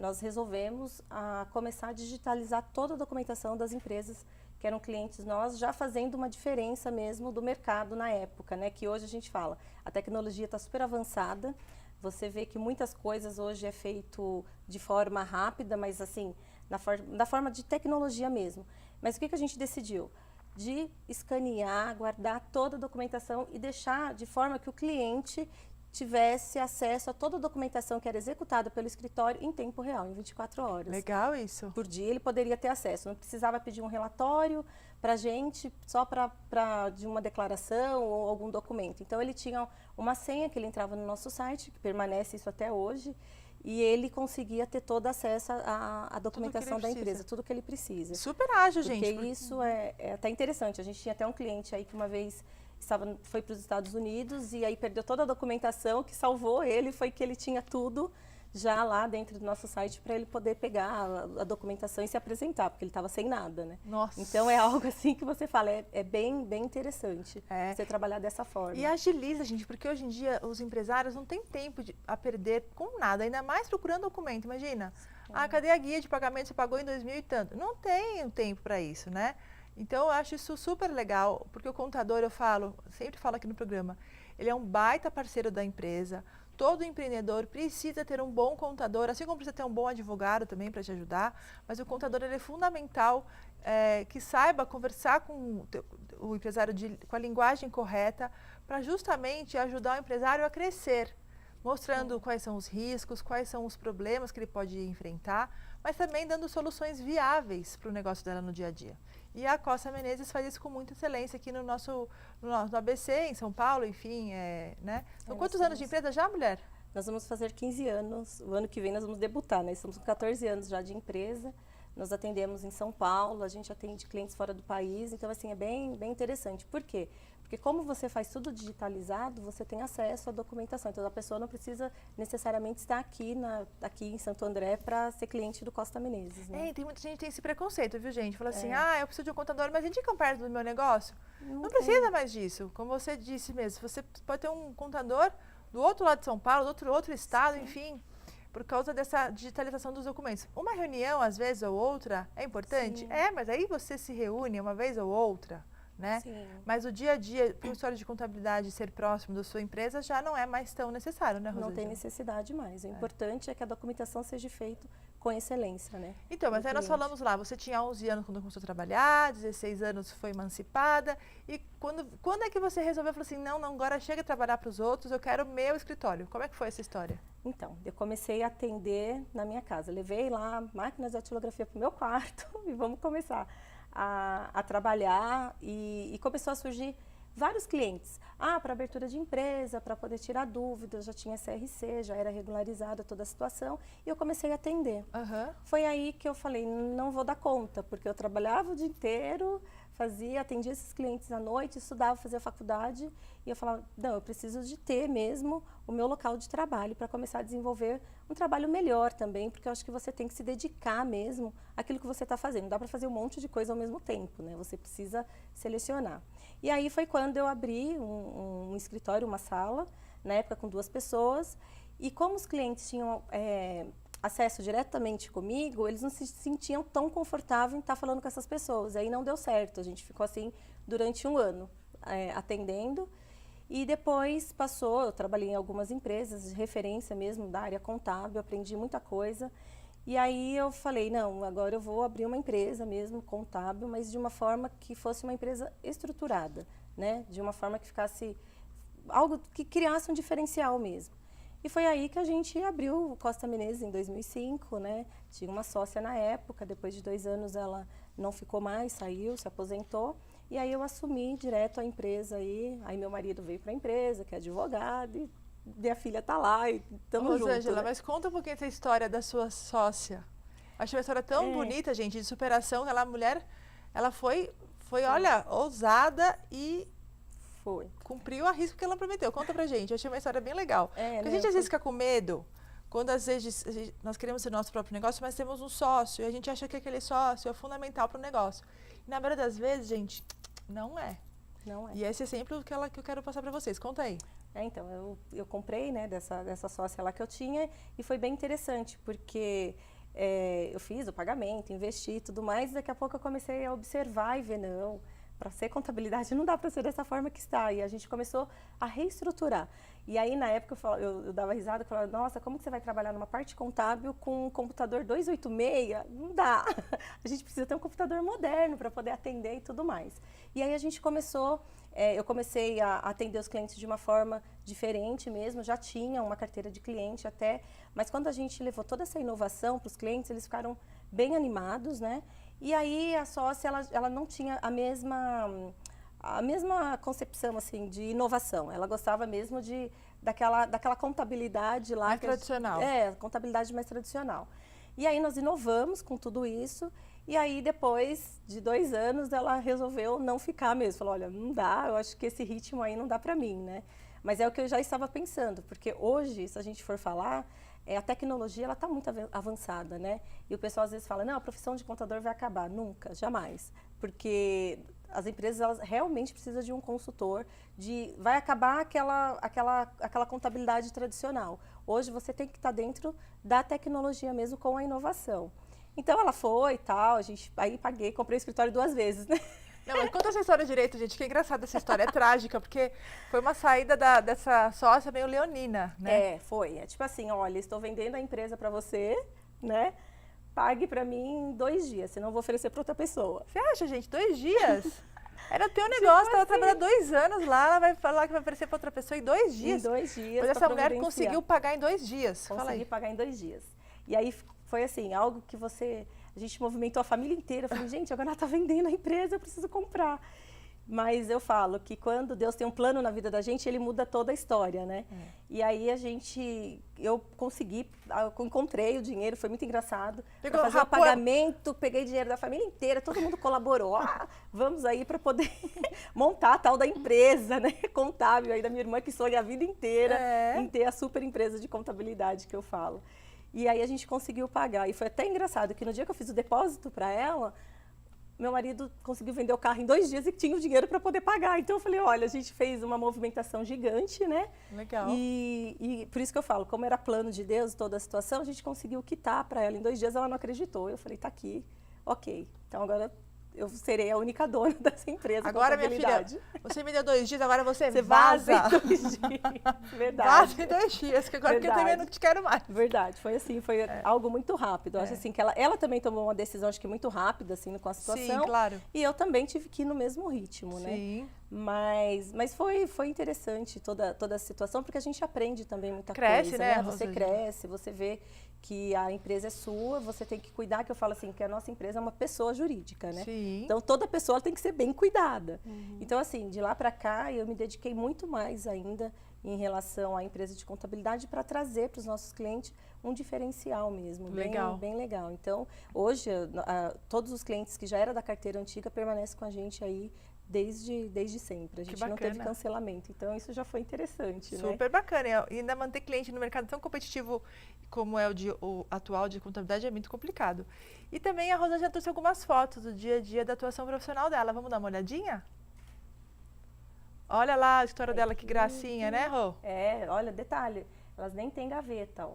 nós resolvemos começar a digitalizar toda a documentação das empresas que eram clientes nós, já fazendo uma diferença mesmo do mercado na época, né? Que hoje a gente fala, a tecnologia está super avançada, você vê que muitas coisas hoje é feito de forma rápida, mas assim, da forma de tecnologia mesmo. Mas o que a gente decidiu? De escanear, guardar toda a documentação e deixar de forma que o cliente tivesse acesso a toda a documentação que era executada pelo escritório em tempo real, em 24 horas. Legal isso. Por dia ele poderia ter acesso, não precisava pedir um relatório para a gente só de uma declaração ou algum documento. Então ele tinha uma senha que ele entrava no nosso site, que permanece isso até hoje, e ele conseguia ter todo acesso à documentação da empresa, tudo que ele precisa. Super ágil, gente. Porque isso é até interessante. A gente tinha até um cliente aí que uma vez foi para os Estados Unidos e aí perdeu toda a documentação, que salvou ele foi que ele tinha tudo já lá dentro do nosso site para ele poder pegar a documentação e se apresentar, porque ele estava sem nada, né? Nossa. Então é algo assim que você fala, é bem interessante você trabalhar dessa forma. E agiliza, gente, porque hoje em dia os empresários não têm tempo a perder com nada, ainda mais procurando documento, imagina. Cadê a guia de pagamento, você pagou em 2000 e tanto? Não tem tempo para isso, né? Então, eu acho isso super legal, porque o contador, sempre falo aqui no programa, ele é um baita parceiro da empresa. Todo empreendedor precisa ter um bom contador, assim como precisa ter um bom advogado também para te ajudar, mas o contador ele é fundamental, que saiba conversar com o empresário com a linguagem correta, para justamente ajudar o empresário a crescer, mostrando quais são os riscos, quais são os problemas que ele pode enfrentar, mas também dando soluções viáveis para o negócio dela no dia a dia. E a Costa Menezes faz isso com muita excelência aqui no ABC, em São Paulo, enfim, né? Então, quantos anos de empresa já, mulher? Nós vamos fazer 15 anos, o ano que vem nós vamos debutar, né? Estamos com 14 anos já de empresa, nós atendemos em São Paulo, a gente atende clientes fora do país, então assim, é bem interessante. Por quê? Porque como você faz tudo digitalizado, você tem acesso à documentação, então a pessoa não precisa necessariamente estar aqui em Santo André para ser cliente do Costa Menezes, né? Tem muita gente que tem esse preconceito, viu, gente? Fala assim, eu preciso de um contador, mas indicam perto do meu negócio? Não precisa mais disso, como você disse mesmo, você pode ter um contador do outro lado de São Paulo, do outro estado, enfim, por causa dessa digitalização dos documentos. Uma reunião, às vezes, ou outra, é importante? Sim. Mas aí você se reúne uma vez ou outra, né? Sim. Mas o dia a dia, para o histórico de contabilidade ser próximo da sua empresa, já não é mais tão necessário, né, Rosângela? Não tem necessidade mais. O importante é que a documentação seja feita com excelência, né? Então, mas aí nós falamos lá, você tinha 11 anos quando começou a trabalhar, 16 anos foi emancipada, e quando é que você resolveu, falou assim, não, agora chega de trabalhar para os outros, eu quero meu escritório. Como é que foi essa história? Então, eu comecei a atender na minha casa. Levei lá máquinas de datilografia para o meu quarto e vamos começar a trabalhar e começou a surgir vários clientes. Para abertura de empresa, para poder tirar dúvidas, já tinha CRC, já era regularizada toda a situação e eu comecei a atender. Foi aí que eu falei, não vou dar conta, porque eu trabalhava o dia inteiro, atendia esses clientes à noite, estudava, fazia faculdade e eu falava, não, eu preciso de ter mesmo o meu local de trabalho para começar a desenvolver um trabalho melhor também, porque eu acho que você tem que se dedicar mesmo àquilo que você está fazendo. Não dá para fazer um monte de coisa ao mesmo tempo, né? Você precisa selecionar. E aí foi quando eu abri um escritório, uma sala, na época com 2 pessoas, e como os clientes tinham acesso diretamente comigo, eles não se sentiam tão confortáveis em estar falando com essas pessoas. Aí não deu certo, a gente ficou assim durante 1 ano atendendo. E depois eu trabalhei em algumas empresas de referência mesmo da área contábil, aprendi muita coisa. E aí eu falei, não, agora eu vou abrir uma empresa mesmo, contábil, mas de uma forma que fosse uma empresa estruturada, né? De uma forma que ficasse algo que criasse um diferencial mesmo. E foi aí que a gente abriu o Costa Menezes em 2005, né? Tinha uma sócia na época, depois de 2 anos ela não ficou mais, saiu, se aposentou. E aí eu assumi direto a empresa aí meu marido veio para a empresa, que é advogado, e minha filha está lá e estamos juntos. Rosângela, né? mas conta um pouquinho essa história da sua sócia. Achei uma história tão bonita, gente, de superação. A mulher, ela foi olha, ousada e Foi. cumpriu a risco que ela prometeu. Conta pra gente, eu achei uma história bem legal. Porque a gente às vezes fica com medo, quando às vezes nós queremos ter nosso próprio negócio, mas temos um sócio, e a gente acha que aquele sócio é fundamental para o negócio. E na maioria das vezes, gente, não é. Não é. E esse exemplo que eu quero passar para vocês. Conta aí. Então, eu comprei, né, dessa sócia lá que eu tinha, e foi bem interessante, porque eu fiz o pagamento, investi e tudo mais, e daqui a pouco eu comecei a observar e ver, não, para ser contabilidade não dá para ser dessa forma que está. E a gente começou a reestruturar. E aí, na época, eu dava risada e falava, nossa, como que você vai trabalhar numa parte contábil com um computador 286? Não dá. A gente precisa ter um computador moderno para poder atender e tudo mais. E aí a gente começou, eu comecei a atender os clientes de uma forma diferente mesmo, já tinha uma carteira de cliente até, mas quando a gente levou toda essa inovação para os clientes, eles ficaram bem animados, né? E aí a sócia, ela não tinha a mesma concepção assim de inovação. Ela gostava mesmo daquela contabilidade lá Mais tradicional. Contabilidade mais tradicional. E aí nós inovamos com tudo isso. E aí depois de 2 anos ela resolveu não ficar mesmo. Falou, olha, não dá. Eu acho que esse ritmo aí não dá para mim, né? Mas é o que eu já estava pensando, porque hoje, se a gente for falar, a tecnologia ela está muito avançada, né? E o pessoal às vezes fala, não, a profissão de contador vai acabar. Nunca, jamais. Porque as empresas elas realmente precisam de um consultor, vai acabar aquela contabilidade tradicional. Hoje você tem que estar dentro da tecnologia mesmo com a inovação. Então ela foi e tal, aí comprei o escritório 2 vezes, né? Não, mas conta essa história direito, gente, que é engraçada essa história, é trágica, porque foi uma saída dessa sócia meio leonina, né? Foi. É tipo assim, olha, estou vendendo a empresa para você, né? Pague para mim em 2 dias, senão eu vou oferecer para outra pessoa. Você acha, gente, 2 dias? Era teu negócio, ela trabalha 2 anos lá, ela vai falar que vai oferecer para outra pessoa em 2 dias. Em 2 dias. Pois essa mulher conseguiu pagar em 2 dias. Consegui pagar em 2 dias. E aí foi assim, algo que a gente movimentou a família inteira. Eu falei, gente, agora ela está vendendo a empresa, eu preciso comprar. Mas eu falo que quando Deus tem um plano na vida da gente, Ele muda toda a história, né? E aí eu encontrei o dinheiro, foi muito engraçado. Para fazer o pagamento, peguei dinheiro da família inteira, todo mundo colaborou. Vamos aí para poder montar a tal da empresa, né? Contábil aí da minha irmã, que sonha a vida inteira em ter a super empresa de contabilidade que eu falo. E aí a gente conseguiu pagar. E foi até engraçado que no dia que eu fiz o depósito para ela, meu marido conseguiu vender o carro em 2 dias e tinha o dinheiro para poder pagar. Então eu falei, olha, a gente fez uma movimentação gigante, né? Legal. E por isso que eu falo, como era plano de Deus toda a situação, a gente conseguiu quitar para ela. Em 2 dias ela não acreditou. Eu falei, tá aqui, ok. Então agora eu serei a única dona dessa empresa. Agora, minha filha, você me deu 2 dias, agora você vaza em 2 dias. Verdade. Vaza em 2 dias, que agora que eu também não te quero mais. Verdade, foi assim, foi algo muito rápido. Eu acho assim que ela também tomou uma decisão, acho que muito rápida, assim, com a situação. Sim, claro. E eu também tive que ir no mesmo ritmo, né? Sim. Mas foi interessante toda a situação, porque a gente aprende também muita coisa, né? Você cresce, você vê que a empresa é sua, você tem que cuidar, que eu falo assim, que a nossa empresa é uma pessoa jurídica, né? Sim. Então, toda pessoa tem que ser bem cuidada. Então, assim, de lá para cá, eu me dediquei muito mais ainda em relação à empresa de contabilidade para trazer para os nossos clientes um diferencial mesmo. Legal. Bem legal. Então, hoje, todos os clientes que já eram da carteira antiga permanecem com a gente aí desde sempre. A gente não teve cancelamento. Então, isso já foi interessante, né? Super bacana. E ainda manter cliente no mercado tão competitivo como é o atual de contabilidade é muito complicado. E também a Rosa já trouxe algumas fotos do dia a dia da atuação profissional dela. Vamos dar uma olhadinha? Olha lá a história dela, que gracinha, né, Rô? Olha, detalhe, elas nem têm gaveta, ó.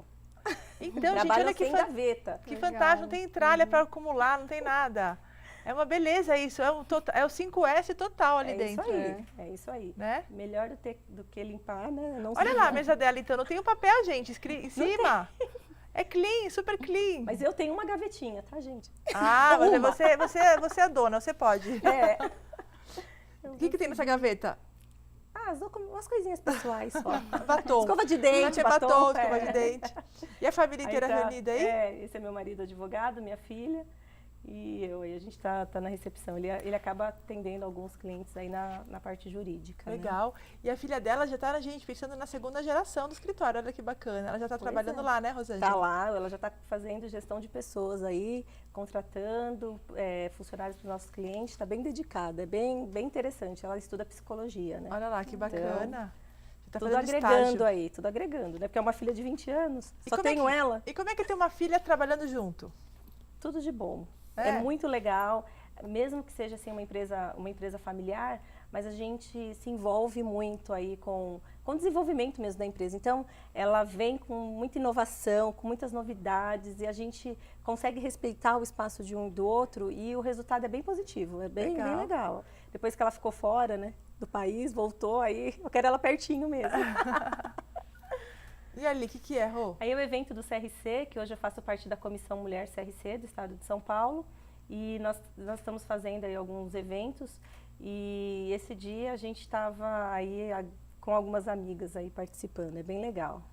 Então, gente, olha que gaveta. Que fantástico, não tem tralha para acumular, não tem nada. É uma beleza isso, é o 5S total ali dentro. É isso aí. Né? Melhor do que limpar, né? Olha lá a mesa dela, então, não tem um papel, gente, em cima. É clean, super clean. Mas eu tenho uma gavetinha, tá, gente? Ah, mas você é a dona, você pode. O que tem nessa gaveta? Umas coisinhas pessoais só. Batom. Escova de dente, batom, escova de dente. E a família inteira aí reunida aí? Esse é meu marido advogado, minha filha. Aí a gente tá na recepção. Ele acaba atendendo alguns clientes aí na parte jurídica. Legal. Né? E a filha dela já está, gente, pensando na segunda geração do escritório. Olha que bacana. Ela já está trabalhando lá, né, Rosângela? Tá lá, ela já está fazendo gestão de pessoas aí, contratando funcionários para os nossos clientes. Está bem dedicada, é bem interessante. Ela estuda psicologia, né? Olha lá, que bacana. Tá tudo agregando aí, tudo agregando, né? Porque é uma filha de 20 anos, só tenho ela. E como é que tem uma filha trabalhando junto? Tudo de bom. É muito legal, mesmo que seja assim uma empresa familiar, mas a gente se envolve muito aí com o desenvolvimento mesmo da empresa. Então, ela vem com muita inovação, com muitas novidades, e a gente consegue respeitar o espaço de um e do outro, e o resultado é bem positivo, é bem legal. Depois que ela ficou fora, né, do país, voltou, aí eu quero ela pertinho mesmo. E ali, o que é, Rô? Aí é o evento do CRC, que hoje eu faço parte da Comissão Mulher CRC do Estado de São Paulo, e nós estamos fazendo aí alguns eventos, e esse dia a gente estava aí com algumas amigas aí participando, é bem legal.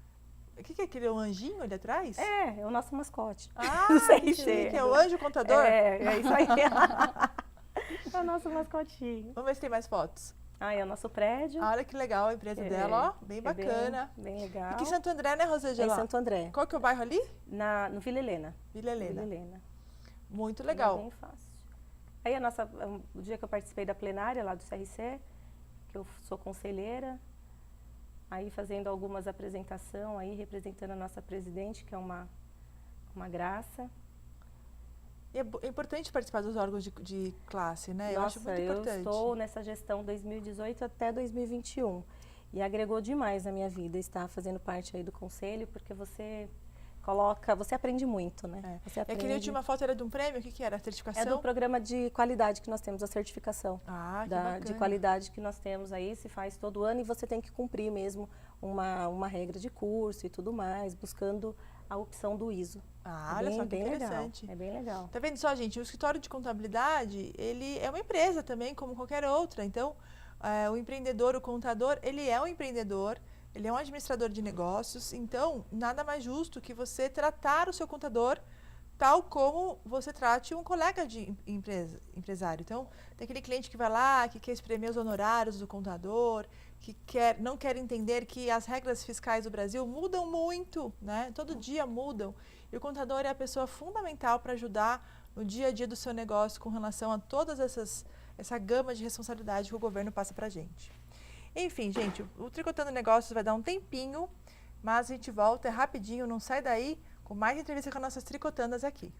O que é aquele anjinho ali atrás? É o nosso mascote. Ah, do CRC. Que é o anjo contador? É isso aí. É o nosso mascotinho. Vamos ver se tem mais fotos. É o nosso prédio. Olha que legal a empresa dela, ó, bem bacana. Bem legal. Aqui em Santo André, né, Rosângela? É em Santo André. Qual que é o bairro ali? No Vila Helena. Vila Helena. Vila Helena. Muito legal. É bem fácil. Aí o dia que eu participei da plenária lá do CRC, que eu sou conselheira, aí fazendo algumas apresentações, aí representando a nossa presidente, que é uma graça. E é importante participar dos órgãos de classe, né? Eu acho muito importante. Eu estou nessa gestão 2018 até 2021 e agregou demais na minha vida estar fazendo parte aí do conselho, porque você aprende muito, né? Você aprende. Aquele última foto era de um prêmio? O que era? A certificação? É do programa de qualidade que nós temos, a certificação que bacana. De qualidade que nós temos aí, se faz todo ano, e você tem que cumprir mesmo uma regra de curso e tudo mais, buscando a opção do ISO. Olha só que interessante. Legal. É bem legal. Tá vendo só, gente? O escritório de contabilidade, ele é uma empresa também, como qualquer outra. Então, o empreendedor, o contador, ele é um empreendedor, ele é um administrador de negócios. Então, nada mais justo que você tratar o seu contador tal como você trate um colega de empresário. Então, tem aquele cliente que vai lá, que quer espremer os honorários do contador, que não quer entender que as regras fiscais do Brasil mudam muito, né? Todo dia mudam. E o contador é a pessoa fundamental para ajudar no dia a dia do seu negócio com relação a todas essa gama de responsabilidade que o governo passa para a gente. Enfim, gente, o Tricotando Negócios vai dar um tempinho, mas a gente volta rapidinho, não sai daí, com mais entrevista com as nossas tricotandas aqui.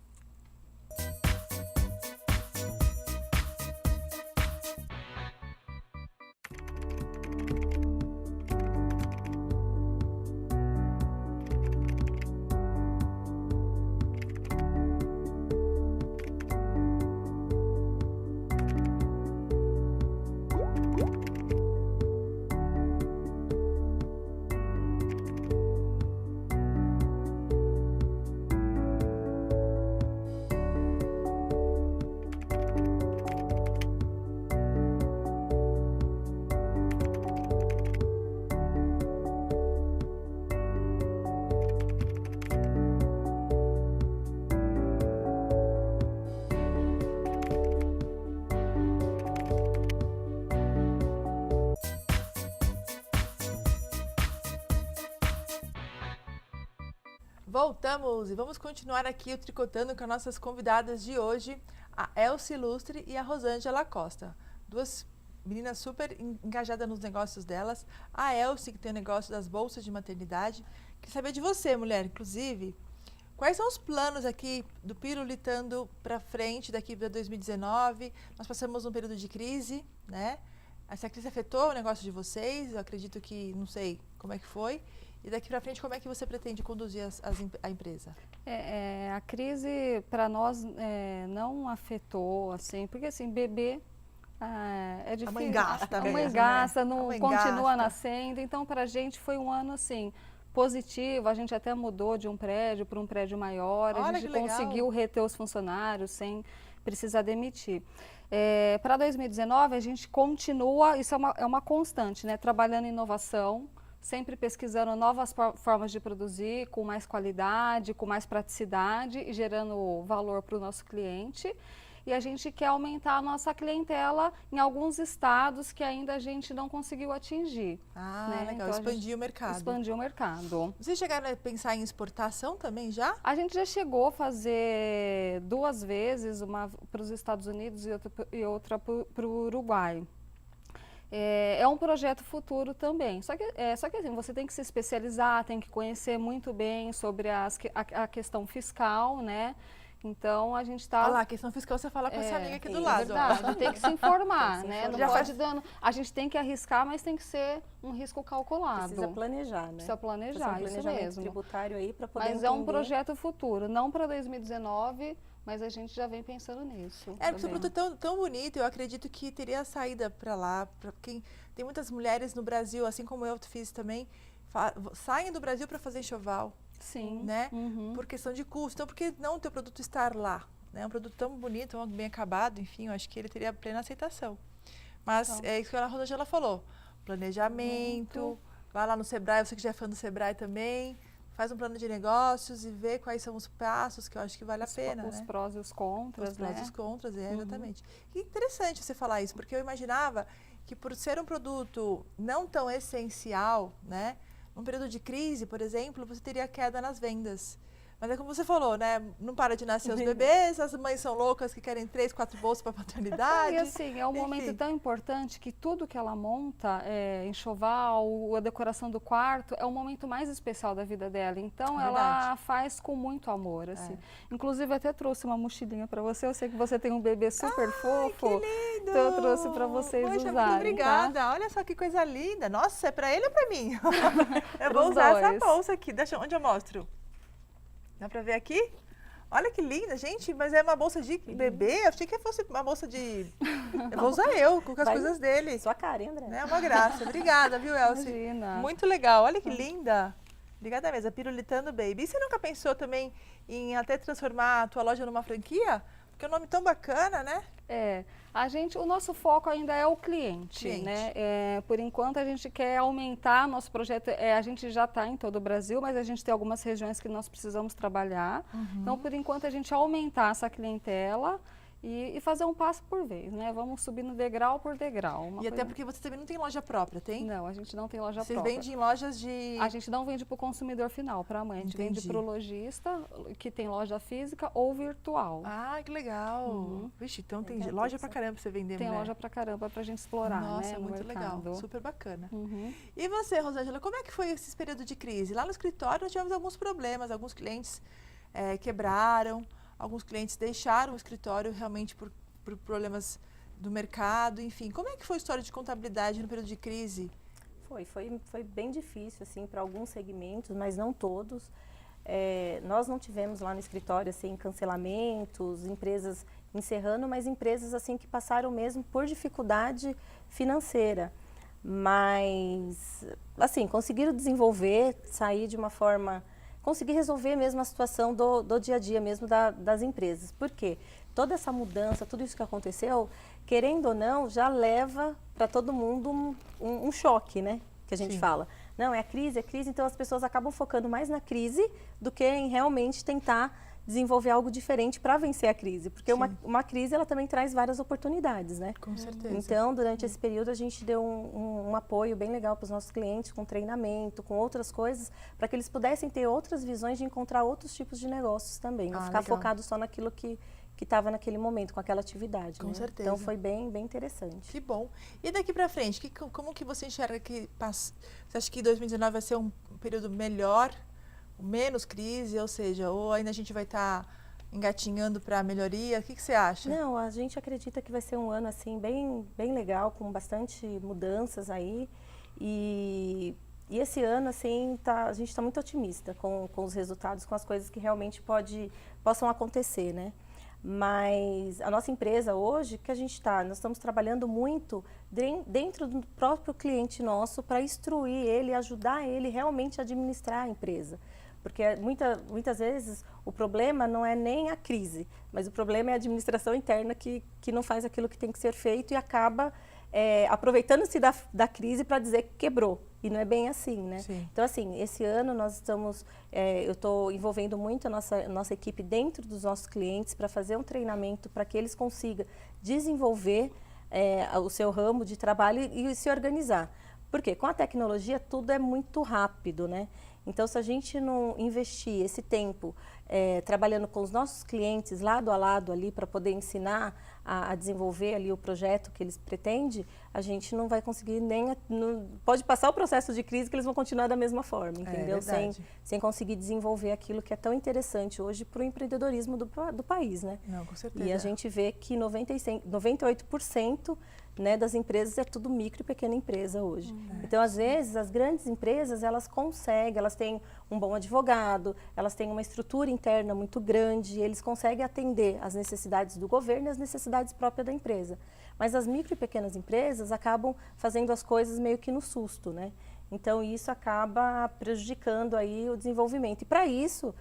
Voltamos e vamos continuar aqui o Tricotando com as nossas convidadas de hoje, a Elce Lustre e a Rosângela Costa. Duas meninas super engajadas nos negócios delas. A Elce, que tem o negócio das bolsas de maternidade. Queria saber de você, mulher, inclusive, quais são os planos aqui do Pirulitando para frente daqui para 2019? Nós passamos um período de crise, né? Essa crise afetou o negócio de vocês? Eu acredito que, não sei como é que foi. E daqui para frente, como é que você pretende conduzir a empresa? A crise, para nós, não afetou, assim, porque, assim, bebê é difícil. A mãe gasta a mesmo, mãe gasta, né? não mãe continua gasta. nascendo. Então, para a gente, foi um ano, assim, positivo. A gente até mudou de um prédio para um prédio maior. Olha, a gente conseguiu reter os funcionários sem precisar demitir. Para 2019, a gente continua, isso é uma constante, né? Trabalhando em inovação, sempre pesquisando novas formas de produzir com mais qualidade, com mais praticidade e gerando valor para o nosso cliente. E a gente quer aumentar a nossa clientela em alguns estados que ainda a gente não conseguiu atingir. Ah, né? legal, Então, expandir o mercado. Expandir o mercado. Vocês chegaram a pensar em exportação também já? A gente já chegou a fazer 2 vezes, uma para os Estados Unidos e outra para o Uruguai. É um projeto futuro também, só que assim, você tem que se especializar, tem que conhecer muito bem sobre a questão fiscal, né? Então a gente está... Olha lá, a questão fiscal você fala com essa amiga aqui do é lado. Verdade, Ó. tem que se informar, né? Não Já pode dando... A gente tem que arriscar, mas tem que ser um risco calculado. Precisa planejar, né? Precisa planejar, Fazer um isso planejamento mesmo. tributário aí para poder Mas é um entender. projeto futuro, não para 2019, mas a gente já vem pensando nisso. É, porque o seu produto é tão bonito, eu acredito que teria saída para lá, para quem... Tem muitas mulheres no Brasil, assim como eu fiz também, saem do Brasil para fazer enxoval, Sim. né? Uhum. Por questão de custo. Então, por que não o teu produto estar lá? É um produto tão bonito, tão bem acabado, enfim, eu acho que ele teria plena aceitação. Mas Então. é isso que a Rosângela falou, planejamento, vai lá no Sebrae, você que já é fã do Sebrae também, faz um plano de negócios e vê quais são os passos que eu acho que vale a pena, Os né? prós e os contras, Os prós e né? os contras, exatamente. E interessante você falar isso, porque eu imaginava que por ser um produto não tão essencial, né? Num período de crise, por exemplo, você teria queda nas vendas. Mas é como você falou, né? Não para de nascer os bebês, as mães são loucas que querem 3, 4 bolsas para paternidade. E assim, é um momento enfim. tão importante que tudo que ela monta, enxoval, a decoração do quarto, é o momento mais especial da vida dela. Então, ela faz com muito amor, assim. Inclusive, até trouxe uma mochilinha para você. Eu sei que você tem um bebê super fofo. Que lindo! Então, eu trouxe para vocês Poxa, usarem, muito obrigada. tá? Olha só que coisa linda. Nossa, é para ele ou para mim? Eu vou Pros usar essa dois. bolsa aqui. Onde eu mostro? Dá para ver aqui? Olha que linda, gente, mas é uma bolsa de bebê? Eu achei que fosse uma bolsa de... Eu vou usar eu, com as Vai coisas dele. Sua cara, hein, André? É uma graça. Obrigada, viu, Elsie? Imagina. Muito legal. Olha que linda. Obrigada mesmo. Pirulitando Baby. E você nunca pensou também em até transformar a tua loja numa franquia? Porque é um nome tão bacana, né? O nosso foco ainda é o cliente, né? Por enquanto a gente quer aumentar nosso projeto, a gente já está em todo o Brasil, mas a gente tem algumas regiões que nós precisamos trabalhar. Então, por enquanto, a gente aumentar essa clientela e fazer um passo por vez, né? Vamos subindo degrau por degrau. E até porque você também não tem loja própria, tem? Não, a gente não tem loja Você própria. vende em lojas de... A gente não vende para o consumidor final, para a mãe. A gente vende Entendi. para o lojista, que tem loja física ou virtual. Ah, que legal. Vixe, então tem Legal, loja pra caramba pra você vender, Tem mulher. loja pra caramba pra gente explorar, Nossa, né, no muito mercado. legal. Super bacana. Uhum. E você, Rosângela, como é que foi esse período de crise? Lá no escritório nós tivemos alguns problemas, alguns clientes quebraram, alguns clientes deixaram o escritório realmente por problemas do mercado, enfim. Como é que foi a história de contabilidade no período de crise? Foi bem difícil, assim, para alguns segmentos, mas não todos. Nós não tivemos lá no escritório, assim, cancelamentos, empresas encerrando, mas empresas, assim, que passaram mesmo por dificuldade financeira. Mas, assim, conseguiram desenvolver, sair de uma forma... Conseguir resolver mesmo a situação do dia a dia mesmo das empresas. Por quê? Toda essa mudança, tudo isso que aconteceu, querendo ou não, já leva para todo mundo um choque, né? Que a gente Sim. fala. Não, é crise, então as pessoas acabam focando mais na crise do que em realmente tentar desenvolver algo diferente para vencer a crise. Porque uma crise, ela também traz várias oportunidades, né? Com certeza. Então, durante esse período, a gente deu um apoio bem legal para os nossos clientes, com treinamento, com outras coisas, para que eles pudessem ter outras visões de encontrar outros tipos de negócios também. Não ficar legal. focado só naquilo que estava naquele momento, com aquela atividade. Com né? certeza. Então, foi bem interessante. Que bom. E daqui pra frente, como que você enxerga que você acha que 2019 vai ser um período melhor, menos crise, ou seja, ou ainda a gente vai estar engatinhando para melhoria? O que você acha? Não, a gente acredita que vai ser um ano assim bem legal, com bastante mudanças aí. E esse ano assim a gente está muito otimista com os resultados, com as coisas que realmente possam acontecer, né? Mas a nossa empresa hoje, que nós estamos trabalhando muito dentro do próprio cliente nosso para instruir ele, ajudar ele realmente a administrar a empresa. Porque muitas vezes o problema não é nem a crise, mas o problema é a administração interna que não faz aquilo que tem que ser feito e acaba aproveitando-se da crise para dizer que quebrou. E não é bem assim, né? Sim. Então, assim, esse ano nós estamos, eu estou envolvendo muito a nossa equipe dentro dos nossos clientes para fazer um treinamento para que eles consigam desenvolver o seu ramo de trabalho e se organizar. Porque com a tecnologia tudo é muito rápido, né? Então, se a gente não investir esse tempo trabalhando com os nossos clientes lado a lado ali para poder ensinar a desenvolver ali o projeto que eles pretendem, a gente não vai conseguir pode passar o processo de crise que eles vão continuar da mesma forma, entendeu? Sem conseguir desenvolver aquilo que é tão interessante hoje para o empreendedorismo do país, né? Não, com certeza. E a gente vê que 98% né, das empresas é tudo micro e pequena empresa hoje. Então, às vezes, as grandes empresas, elas conseguem, elas têm um bom advogado, elas têm uma estrutura interna muito grande, eles conseguem atender às necessidades do governo e às necessidades próprias da empresa. Mas as micro e pequenas empresas acabam fazendo as coisas meio que no susto, né? Então, isso acaba prejudicando aí o desenvolvimento. E para isso,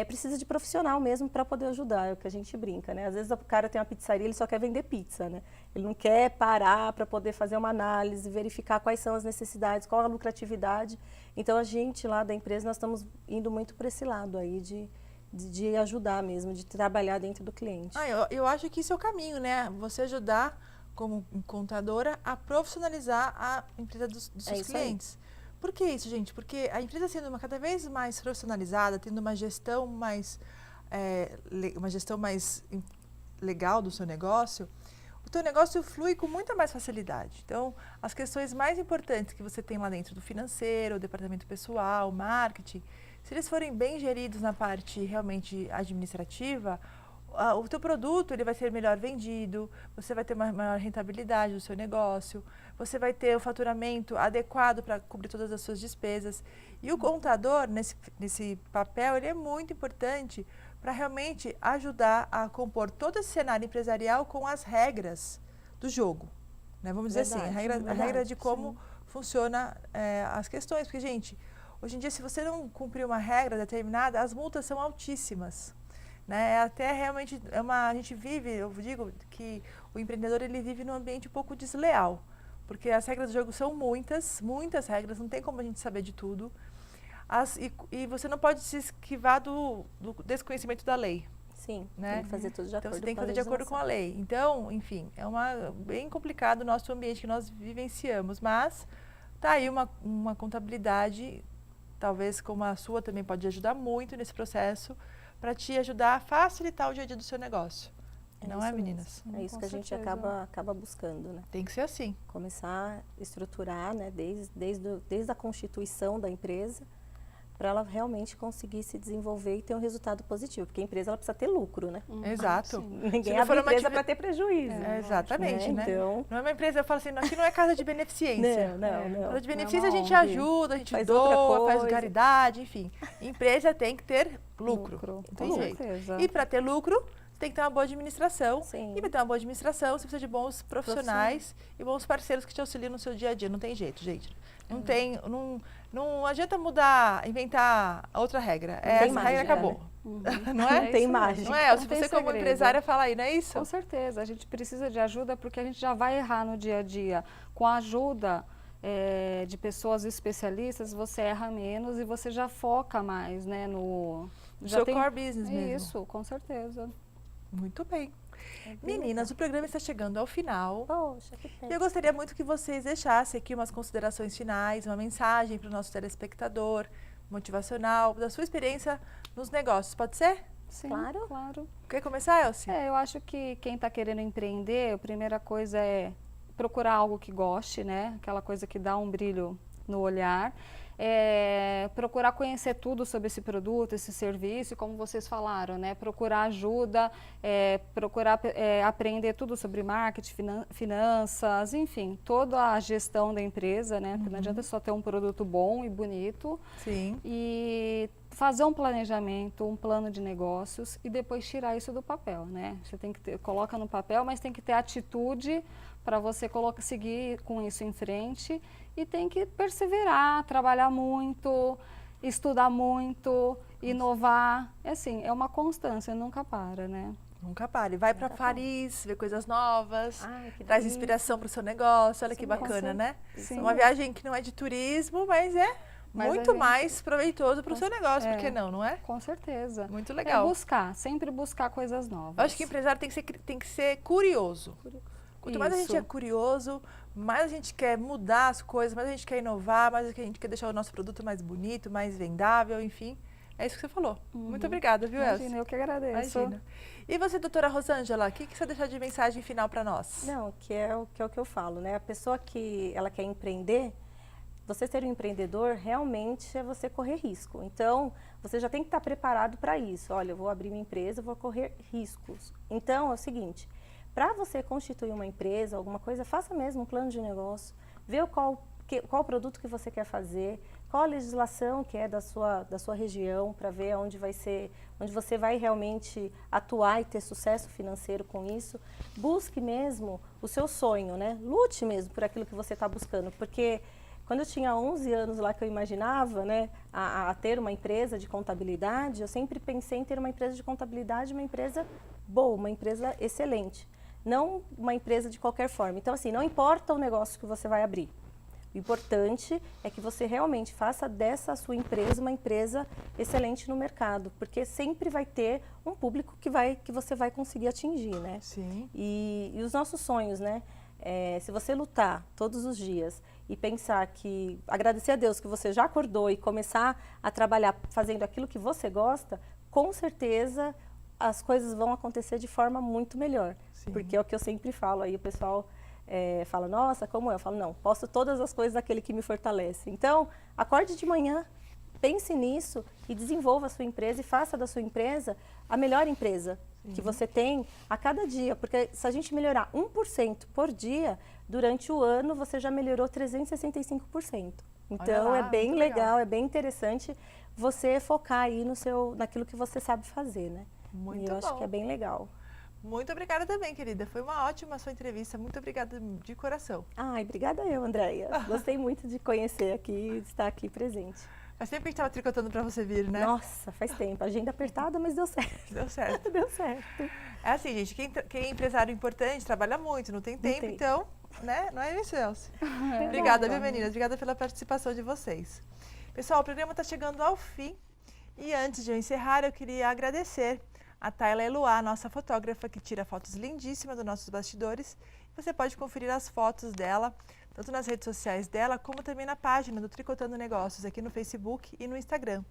precisa de profissional mesmo para poder ajudar, é o que a gente brinca, né? Às vezes o cara tem uma pizzaria, ele só quer vender pizza, né? Ele não quer parar para poder fazer uma análise, verificar quais são as necessidades, qual a lucratividade. Então, a gente lá da empresa, nós estamos indo muito para esse lado aí de ajudar mesmo, de trabalhar dentro do cliente. Eu acho que isso é o caminho, né? Você ajudar, como contadora, a profissionalizar a empresa dos seus clientes. Por que isso, gente? Porque a empresa sendo cada vez mais profissionalizada, tendo uma gestão mais legal do seu negócio, o teu negócio flui com muita mais facilidade. Então, as questões mais importantes que você tem lá dentro do financeiro, o departamento pessoal, marketing, se eles forem bem geridos na parte realmente administrativa, o teu produto ele vai ser melhor vendido, você vai ter uma maior rentabilidade do seu negócio, você vai ter o faturamento adequado para cobrir todas as suas despesas. E o contador, nesse papel, ele é muito importante para realmente ajudar a compor todo esse cenário empresarial com as regras do jogo. Né? Vamos dizer assim, a regra de como funciona as questões. Porque, gente, hoje em dia, se você não cumprir uma regra determinada, as multas são altíssimas. Né? Até realmente, a gente vive, eu digo que o empreendedor ele vive num ambiente um pouco desleal. Porque as regras do jogo são muitas regras, não tem como a gente saber de tudo. E você não pode se esquivar do desconhecimento da lei. Sim, né? tem que fazer tudo de acordo com a legislação. Então, você tem que fazer de acordo com a lei. Então, enfim, bem complicado o nosso ambiente que nós vivenciamos. Mas tá aí uma contabilidade, talvez como a sua também pode ajudar muito nesse processo, para te ajudar a facilitar o dia a dia do seu negócio. Não é, meninas? É isso que a gente acaba buscando, né? Tem que ser assim. Começar a estruturar, né, desde a constituição da empresa, para ela realmente conseguir se desenvolver e ter um resultado positivo. Porque a empresa ela precisa ter lucro, né? Exato. Ninguém abre empresa para ter prejuízo. Exatamente, né? Então... Não é uma empresa, eu falo assim, aqui não é casa de beneficência. Não. Casa de beneficência a gente ajuda, a gente faz doa, faz caridade, enfim. Empresa tem que ter lucro. Não tem jeito. E para ter lucro, tem que ter uma boa administração. Sim. E para ter uma boa administração, você precisa de bons profissionais e bons parceiros que te auxiliam no seu dia a dia. Não tem jeito, gente. Não adianta inventar outra regra. Essa regra acabou. Não é? Não tem mágica. Não é? Se você como empresária fala aí, não é isso? Com certeza. A gente precisa de ajuda porque a gente já vai errar no dia a dia. Com a ajuda de pessoas especialistas, você erra menos e você já foca mais, né? Seu core business mesmo. Isso, com certeza. Muito bem. Meninas, o programa está chegando ao final. Poxa, que pena. E eu gostaria muito que vocês deixassem aqui umas considerações finais, uma mensagem para o nosso telespectador, motivacional, da sua experiência nos negócios. Pode ser? Sim, claro. Quer começar, Elci? Eu acho que quem está querendo empreender, a primeira coisa é procurar algo que goste, né? Aquela coisa que dá um brilho no olhar. Procurar conhecer tudo sobre esse produto, esse serviço, como vocês falaram, né? Procurar ajuda, procurar aprender tudo sobre marketing, finanças, enfim, toda a gestão da empresa, né? Porque não adianta só ter um produto bom e bonito. Sim. E fazer um planejamento, um plano de negócios e depois tirar isso do papel, né? Você tem que coloca no papel, mas tem que ter atitude para você seguir com isso em frente e tem que perseverar, trabalhar muito, estudar muito, inovar. É assim, é uma constância, nunca para, né? Nunca pare. Vai para Nunca pare. Paris, ver coisas novas, Ai, que traz delícia. inspiração para o seu negócio. Olha que Sim, bacana, né? Sim. Uma viagem que não é de turismo, mas é Mas a muito gente- mais proveitoso para o seu negócio, por que não, não é? Com certeza. Muito É legal. buscar, sempre buscar coisas novas. Eu acho que empresário tem que ser curioso. Quanto mais a gente Isso. é curioso, mais a gente quer mudar as coisas, mais a gente quer inovar, mais a gente quer deixar o nosso produto mais bonito, mais vendável, enfim. É isso que você falou. Muito obrigada, viu, Elcio? Imagina, eu que agradeço. Imagina. E você, doutora Rosângela, o que você deixar de mensagem final para nós? Não, que é o que eu falo, né? A pessoa que ela quer empreender, você ser um empreendedor realmente é você correr risco. Então, você já tem que estar preparado para isso. Olha, eu vou abrir minha empresa, eu vou correr riscos. Então, é o seguinte, para você constituir uma empresa, alguma coisa, faça mesmo um plano de negócio, vê qual produto que você quer fazer, qual a legislação que é da sua região, para ver onde você vai realmente atuar e ter sucesso financeiro com isso. Busque mesmo o seu sonho, né? Lute mesmo por aquilo que você está buscando, porque quando eu tinha 11 anos lá que eu imaginava, né, a ter uma empresa de contabilidade, eu sempre pensei em ter uma empresa de contabilidade, uma empresa boa, uma empresa excelente, não uma empresa de qualquer forma. Então, assim, não importa o negócio que você vai abrir. O importante é que você realmente faça dessa sua empresa uma empresa excelente no mercado, porque sempre vai ter um público que você vai conseguir atingir, né? Sim. E os nossos sonhos, né? Se você lutar todos os dias e pensar que, agradecer a Deus que você já acordou e começar a trabalhar fazendo aquilo que você gosta, com certeza as coisas vão acontecer de forma muito melhor. Sim. Porque é o que eu sempre falo aí, o pessoal fala, nossa, como eu? Eu falo, não, posso todas as coisas daquele que me fortalece. Então, acorde de manhã, pense nisso e desenvolva a sua empresa e faça da sua empresa a melhor empresa que você tem a cada dia. Porque se a gente melhorar 1% por dia, durante o ano você já melhorou 365%. Então, lá, é bem muito legal. legal, é bem interessante você focar aí naquilo que você sabe fazer, né? Muito e eu acho bom. que é bem legal. Muito obrigada também, querida. Foi uma ótima sua entrevista. Muito obrigada de coração. Ai, obrigada eu, Andréia. Gostei muito de conhecer aqui e de estar aqui presente. Faz tempo que a gente estava tricotando para você vir, né? Nossa, faz tempo. Agenda apertada, mas deu certo. Deu certo. Deu certo. É assim, gente, quem é empresário importante trabalha muito, não tem tempo, tem. então, né? Não é isso, Elcio? Obrigada, viu, meninas? Obrigada pela participação de vocês. Pessoal, o programa está chegando ao fim e antes de eu encerrar, eu queria agradecer a Tayla Eloá, nossa fotógrafa, que tira fotos lindíssimas dos nossos bastidores. Você pode conferir as fotos dela, tanto nas redes sociais dela, como também na página do Tricotando Negócios, aqui no Facebook e no Instagram.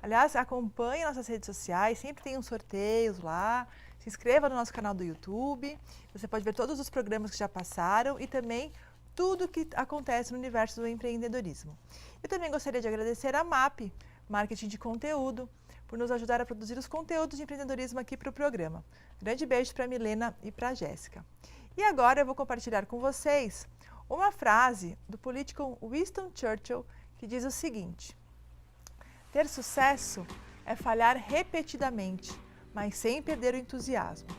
Aliás, acompanhe nossas redes sociais, sempre tem uns sorteios lá. Se inscreva no nosso canal do YouTube, você pode ver todos os programas que já passaram e também tudo que acontece no universo do empreendedorismo. Eu também gostaria de agradecer a MAP, Marketing de Conteúdo, por nos ajudar a produzir os conteúdos de empreendedorismo aqui para o programa. Grande beijo para a Milena e para a Jéssica. E agora eu vou compartilhar com vocês uma frase do político Winston Churchill que diz o seguinte: ter sucesso é falhar repetidamente, mas sem perder o entusiasmo.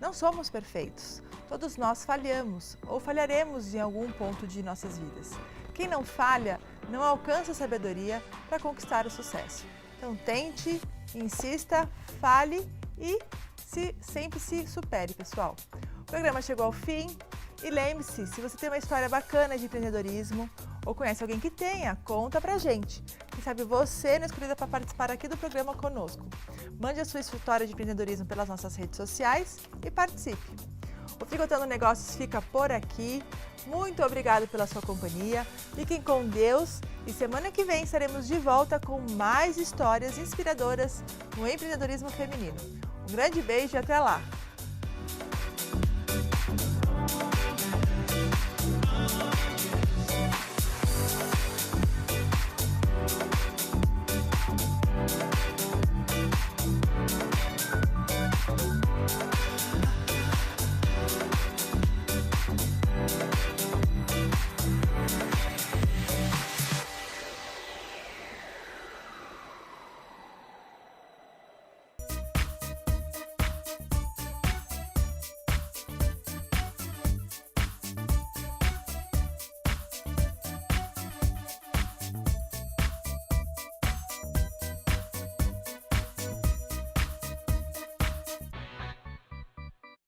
Não somos perfeitos, todos nós falhamos ou falharemos em algum ponto de nossas vidas. Quem não falha não alcança a sabedoria para conquistar o sucesso. Então tente, insista, fale e sempre se supere, pessoal. O programa chegou ao fim e lembre-se, se você tem uma história bacana de empreendedorismo ou conhece alguém que tenha, conta pra gente. Quem sabe você não é escolhida para participar aqui do programa conosco. Mande a sua história de empreendedorismo pelas nossas redes sociais e participe. O Tricotando Negócios fica por aqui. Muito obrigada pela sua companhia. Fiquem com Deus e semana que vem estaremos de volta com mais histórias inspiradoras no empreendedorismo feminino. Um grande beijo e até lá!